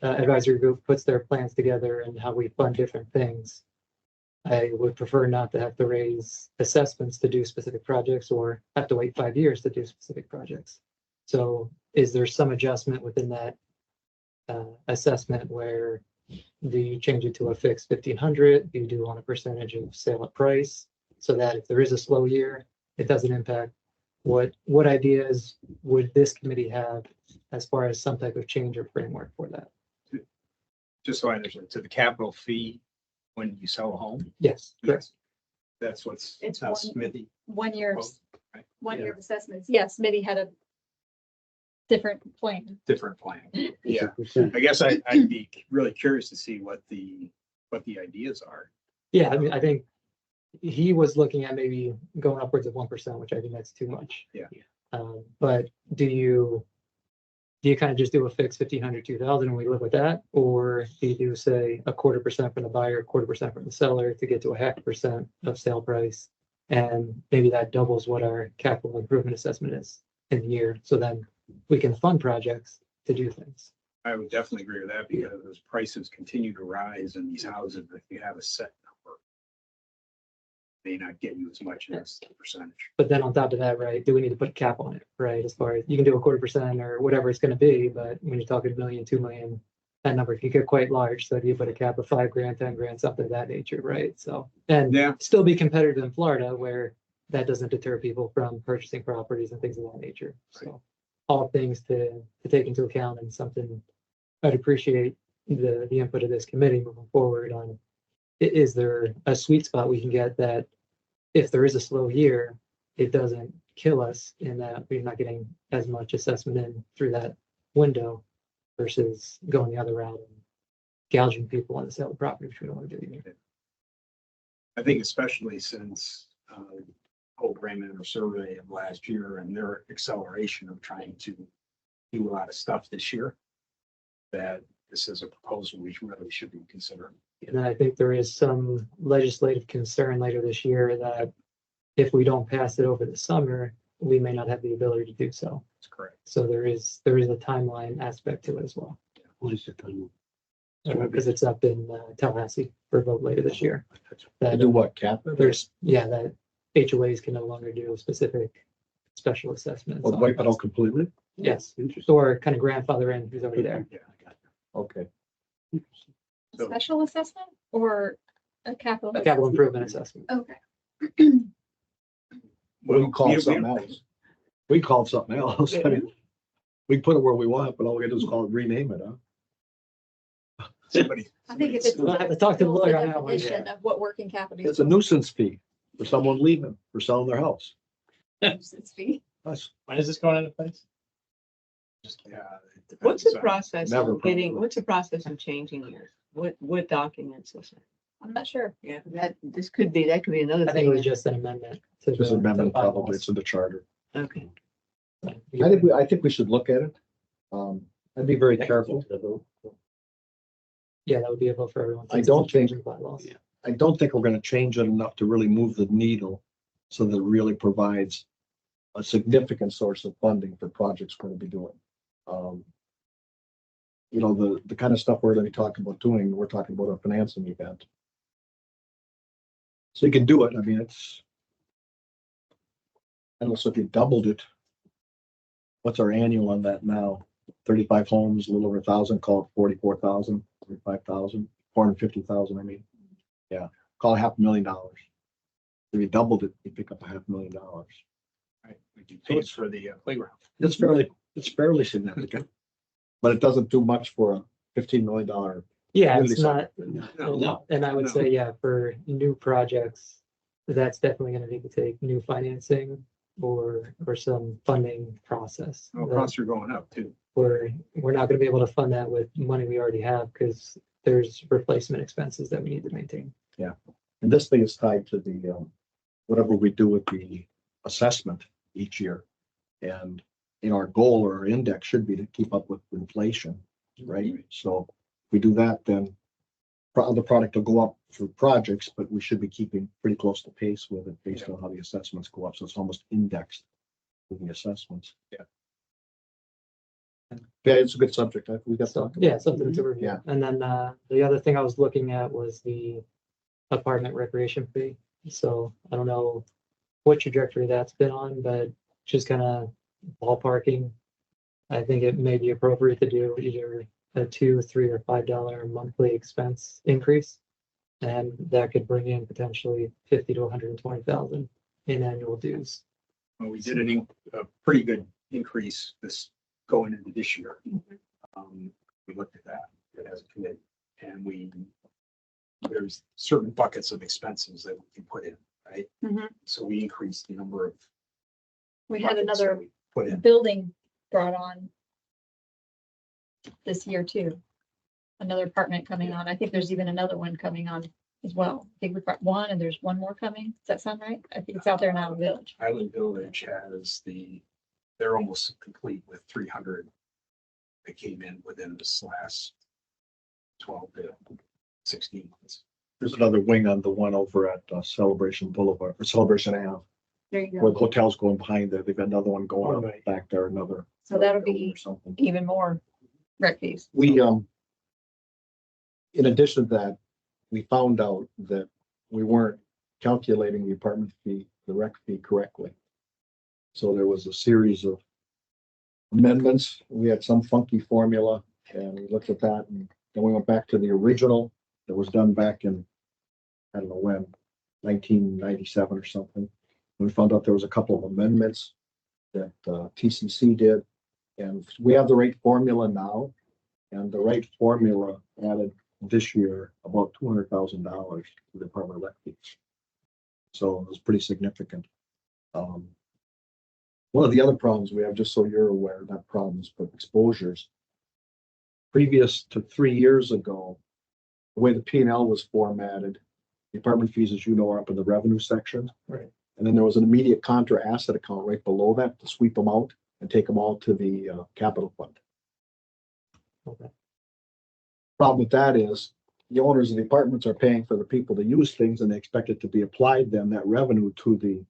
advisory group puts their plans together and how we fund different things? I would prefer not to have to raise assessments to do specific projects or have to wait 5 years to do specific projects. So is there some adjustment within that assessment where do you change it to a fixed 1,500? Do you do on a percentage of sale at price so that if there is a slow year, it doesn't impact? What ideas would this committee have as far as some type of change or framework for that? Just so I understand, to the capital fee when you sell a home? Yes, correct. That's what's, It's that's one- Smithy. 1 year, Oh, right. 1 year of assessments. Yes, Smitty had a different plan. Different plan. Yeah, Percent. I guess I'd be really curious to see what the ideas are. Yeah, I mean, I think he was looking at maybe going upwards of 1%, which I think that's too much. Yeah. But do you kind of just do a fixed 1,500, 2,000 and we live with that? Or do you do say 0.25% from the buyer, 0.25% from the seller to get to a 0.5% of sale price? And maybe that doubles what our capital improvement assessment is in the year. So then we can fund projects to do things. I would definitely agree with that because as prices continue to rise in these houses, if you have a set number, may not get you as much as the percentage. But then on top of that, right, do we need to put a cap on it, right? As far as you can do a 0.25% or whatever it's gonna be, but when you're talking 1 million, 2 million, that number can get quite large. So do you put a cap of 5 grand, 10 grand, something of that nature, right? So, and Yeah. still be competitive in Florida where that doesn't deter people from purchasing properties and things of that nature. So all things to take into account and something I'd appreciate the input of this committee moving forward on. Is there a sweet spot we can get that if there is a slow year, it doesn't kill us in that we're not getting as much assessment in through that window versus going the other route and gouging people on the sale of property, which we don't want to do either. I think especially since Hope ran in a survey of last year and their acceleration of trying to do a lot of stuff this year, that this is a proposal we really should be considering. And I think there is some legislative concern later this year that if we don't pass it over the summer, we may not have the ability to do so. That's correct. So there is a timeline aspect to it as well. What is the time? Because it's up in Tallahassee for a vote later this year. To That do what, cap? that HOAs can no longer do specific special assessments. Or wipe it out completely? Yes, Interesting. or kind of grandfather in who's already there. Yeah, I got Okay. Interesting. So- Special assessment or a capital? A capital improvement assessment. Okay. We can call we- it something else. We can call it something else. I mean, we can put it where we want, but all we gotta do is call it, rename it, huh? Somebody. I think if it's. We'll have to talk to the lawyer on that one, Definition of what working capital. It's a nuisance fee for someone leaving, for selling their house. nuisance fee. That's When is this going into place? Just, yeah. it depends What's the on- process Never of getting, probably. what's the process of changing yours? What documents is it? I'm not sure. Yeah, that could be another I think it was thing. just an amendment. To just the- an amendment, to the bylaws. probably, it's in the charter. Okay. I think we should look at it. I'd be very careful. Yeah, that would be a vote for everyone. I since it's don't a change think- in bylaws. Yeah. I don't think we're gonna change it enough to really move the needle so that it really provides a significant source of funding for projects we're gonna be doing. You know, the kind of stuff we're gonna be talking about doing, we're talking about a financing event. So you can do it. I mean, it's. I don't know, so if you doubled it. What's our annual on that now? 35 homes, a little over 1,000, call it 44,000, 45,000, 450,000, I mean. Yeah, call it $500,000. If you doubled it, you pick up $500,000. Right, we do pay for the playground. It's fairly significant. But it doesn't do much for a $15 million. Yeah, Really it's not, No, and I would no. say, yeah, for new projects, that's definitely gonna need to take new financing or some funding process. Well, that costs are going up too. we're not gonna be able to fund that with money we already have, because there's replacement expenses that we need to maintain. And this thing is tied to the, whatever we do with the assessment each year. And, you know, our goal or our index should be to keep up with inflation, right? So if we do that, then the product will go up for projects, but we should be keeping pretty close to pace with it based on how the assessments go up. So it's almost indexed with the assessments. Yeah. Yeah, it's a good subject. We got to So, talk about. yeah, something to review. Yeah. And then, the other thing I was looking at was the apartment recreation fee. So I don't know what trajectory that's been on, but just kind of ballparking. I think it may be appropriate to do either a $2, $3, or $5 monthly expense increase. And that could bring in potentially 50 to 120,000 in annual dues. Well, we did a pretty good increase this going into this year. We looked at that as a committee and there's certain buckets of expenses that we can put in, right? Mhm. So we increased the number of. We had buckets that another we Put in. building brought on this year too. Another apartment coming on. I think there's even another one coming on as well. I think we've got one and there's one more coming. Does that sound right? I think it's out there in Island Village. Island Village has they're almost complete with 300 that came in within this last 12 to 16 months. There's another wing on the one over at Celebration Boulevard, or Celebration Ave, There you where go. the hotel's going behind there. They've got another one going up Right. back there, another. So that'll be or something. even more rec fees. We, in addition to that, we found out that we weren't calculating the apartment fee, the rec fee correctly. So there was a series of amendments. We had some funky formula and we looked at that and then we went back to the original that was done back in, I don't know when, 1997 or something. We found out there was a couple of amendments that TCC did. And we have the right formula now. And the right formula added this year about $200,000 to the Department of Rec fees. So it was pretty significant. One of the other problems we have, just so you're aware, not problems, but exposures. Previous to 3 years ago, the way the P&L was formatted, the apartment fees, as you know, are up in the revenue section. Right. And then there was an immediate contra asset account right below that to sweep them out and take them all to the capital fund. Okay. Problem with that is the owners of the apartments are paying for the people to use things and they expect it to be applied then that revenue to the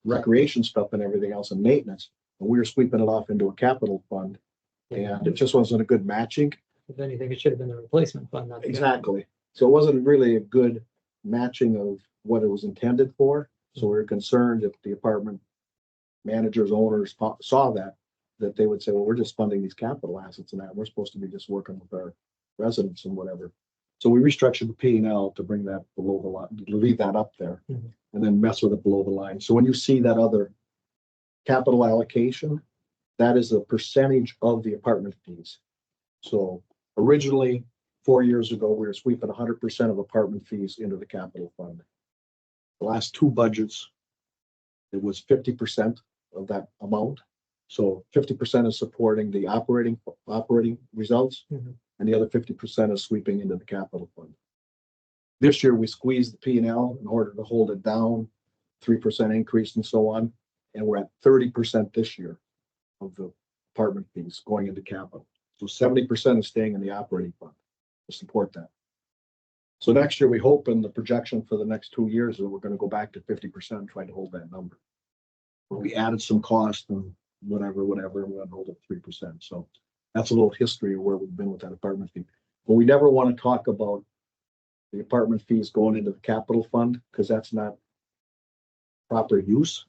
recreation stuff and everything else and maintenance. And we were sweeping it off into a capital fund and it just wasn't a good matching. If anything, it should have been the replacement fund. Not the- Exactly. So it wasn't really a good matching of what it was intended for. So we were concerned if the apartment managers, owners saw that they would say, well, we're just funding these capital assets and that, we're supposed to be just working with our residents and whatever. So we restructured the P and L to bring that below the line, leave that up there, Mhm. and then mess with it below the line. So when you see that other capital allocation, that is a percentage of the apartment fees. So originally, 4 years ago, we were sweeping 100% of apartment fees into the capital fund. The last two budgets, it was 50% of that amount. So 50% is supporting the operating results, Mhm. and the other 50% is sweeping into the capital fund. This year, we squeezed the P and L in order to hold it down, 3% increase and so on. And we're at 30% this year of the apartment fees going into capital. So 70% is staying in the operating fund to support that. So next year, we hope in the projection for the next 2 years that we're going to go back to 50%, trying to hold that number. We added some cost and whatever, and we're going to hold it 3%. So that's a little history of where we've been with that apartment fee. But we never want to talk about the apartment fees going into the capital fund because that's not proper use.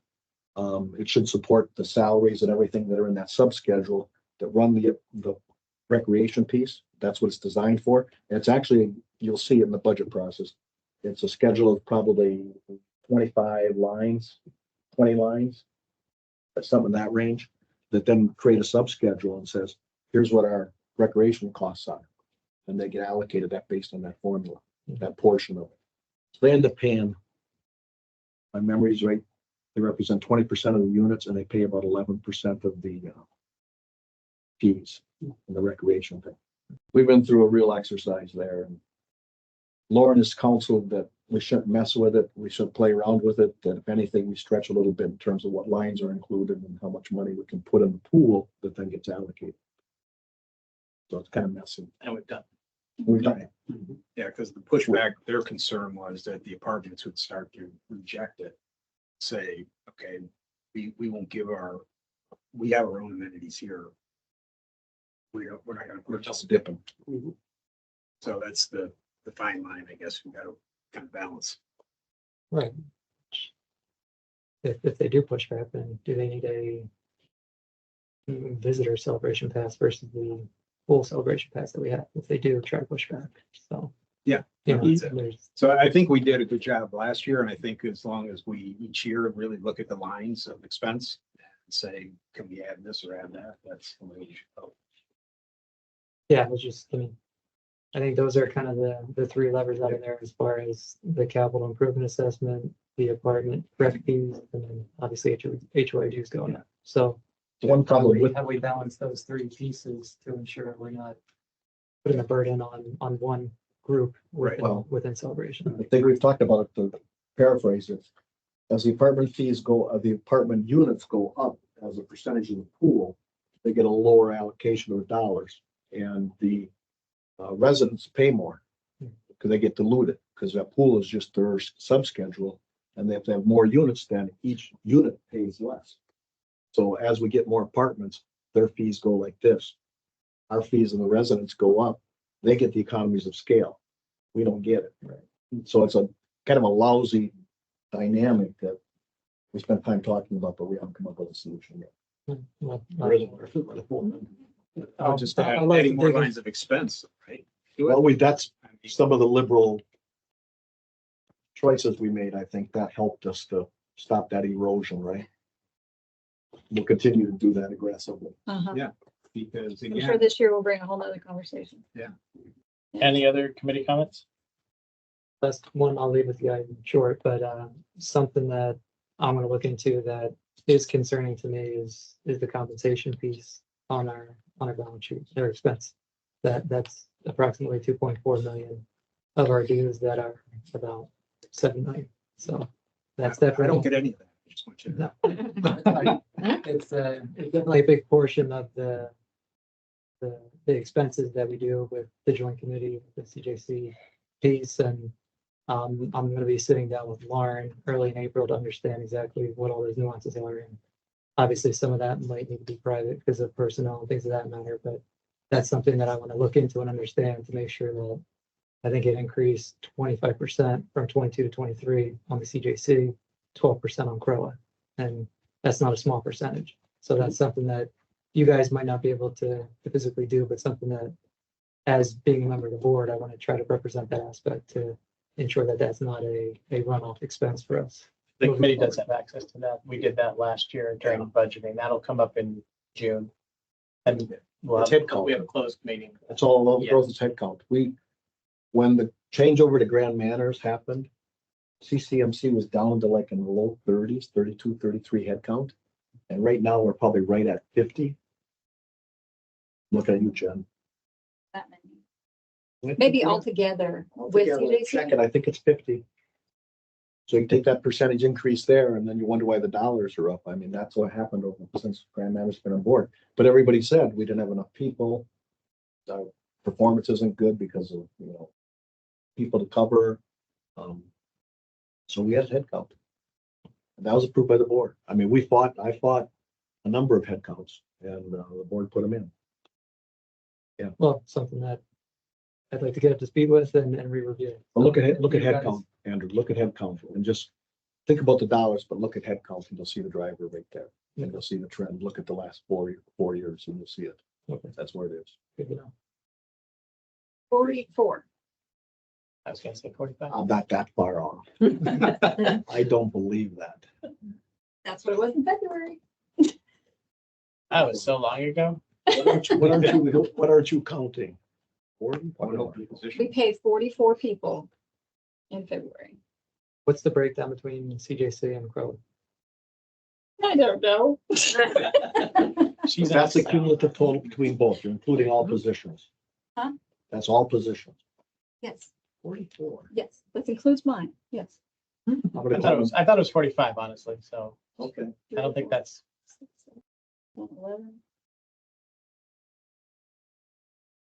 It should support the salaries and everything that are in that subschedule that run the recreation piece. That's what it's designed for. And it's actually, you'll see it in the budget process. It's a schedule of probably 25 lines, 20 lines, something in that range, that then create a subschedule and says, here's what our recreation costs are. And they get allocated that based on that formula, that portion of it. So they end up paying, my memory's right, they represent 20% of the units and they pay about 11% of the fees in the recreation thing. We've been through a real exercise there. And Lauren has counseled that we shouldn't mess with it. We should play around with it. That if anything, we stretch a little bit in terms of what lines are included and how much money we can put in the pool that then gets allocated. So it's kind of messy. And we've done. We've done it. Yeah, because the pushback, their concern was that the apartments would start to reject it. Say, okay, we won't give we have our own amenities here. We're not gonna We're put just dipping. So that's the fine line, I guess, we gotta kind of balance. Right. If they do push back, then do they need a visitor celebration pass versus the full celebration pass that we have if they do try to push back? So. Yeah. You know, That's it. there's, So I think we did a good job last year, and I think as long as we each year really look at the lines of expense and say, can we add this or add that? That's the way we should go. yeah, it's just, I mean, I think those are kind of the three levers out of there as far as the capital improvement assessment, the apartment rec fees, and then obviously HOA dues going up. So The one problem with have we balanced those three pieces to ensure we're not putting a burden on one group Right. within, within celebration? I think we've talked about it, to paraphrase it. As the apartment fees go, the apartment units go up as a percentage of the pool, they get a lower allocation of dollars. And the residents pay more because they get diluted because that pool is just their subschedule. And they have to have more units, then each unit pays less. So as we get more apartments, their fees go like this. Our fees and the residents go up. They get the economies of scale. We don't get it. Right. So it's a kind of a lousy dynamic that we spent time talking about, but we haven't come up with a solution yet. Well, I'll just I'd add like any to more dig in- lines of expense, right? Well, that's some of the liberal choices we made. I think that helped us to stop that erosion, right? We'll continue to do that aggressively. Yeah. Because I'm sure again, this year will bring a whole nother conversation. Any other committee comments? Last one, I'll leave with you guys in short, but something that I'm gonna look into that is concerning to me is the compensation piece on our balance sheet, their expense. That's approximately 2.4 million of our dues that are about 7 million. So that's I definitely. don't get any of that. I just want you to know. It's definitely a big portion of the expenses that we do with the joint committee, the CJC piece, and I'm gonna be sitting down with Lauren early in April to understand exactly what all those nuances are. And obviously, some of that might need to be private because of personnel and things of that matter, but that's something that I want to look into and understand to make sure that I think it increased 25% from 22 to 23 on the CJC, 12% on CROA. And that's not a small percentage. So that's something that you guys might not be able to physically do, but something that, as being a member of the board, I want to try to represent that aspect to ensure that that's not a runoff expense for us. The committee does have access to that. We did that last year during budgeting. That'll come up in June. And we'll It's have, head count. we have a closed meeting. That's all that goes Yes. is head count. When the changeover to Grand Manners happened, CCMC was down to like in the low 30s, 32, 33 head count. And right now, we're probably right at 50. Look at you, Jen. That many. Maybe altogether with Check CJC. it, I think it's 50. So you take that percentage increase there and then you wonder why the dollars are up. I mean, that's what happened over since Grand Manners been on board. But everybody said we didn't have enough people. Our performance isn't good because of, people to cover. So we had head count. And that was approved by the board. I mean, I fought a number of head counts and the board put them in. Well, something that I'd like to get up to speed with and re-review. But look at You head guys- count, Andrew, look at head count and just think about the dollars, but look at head count and you'll see the driver right there. And you'll see the trend. Look at the last 4 years and you'll see it. Okay, That's where it is. good to know. 44. I was gonna say 45. I'm not that far off. I don't believe that. That's what it was in February. That was so long ago. What aren't you counting? 40? One open We position. paid 44 people in February. What's the breakdown between CJC and Crow? I don't know. She's That's the outside. cumulative total between both. You're including all positions. Huh? That's all positions. Yes, 44. yes, that includes mine. Yes. I'm gonna I thought it was 45, honestly. So Okay. I don't think that's, 11.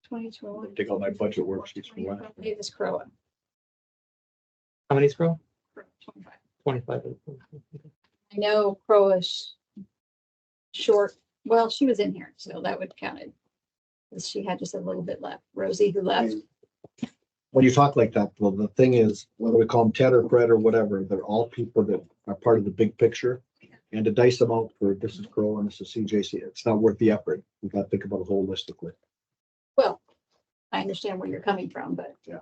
2021. Take out my budget worksheets from last. It is Crow. How many is Crow? 25. 25. I know Crow is short. Well, she was in here, so that would count it. 'Cause she had just a little bit left. Rosie, who left. When you talk like that, well, the thing is, whether we call them Ted or Fred or whatever, they're all people that are part of the big picture. And to dice them out for this is Crow and this is CJC, it's not worth the effort. We got to think about it holistically. Well, I understand where you're coming from, but. Yeah.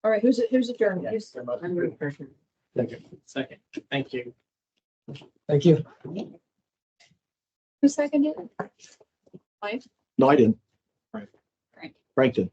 All right, who's adjourned? Who's- second. Thank you. Thank you. Who seconded? Mike? No, I didn't. Frank. Frank did.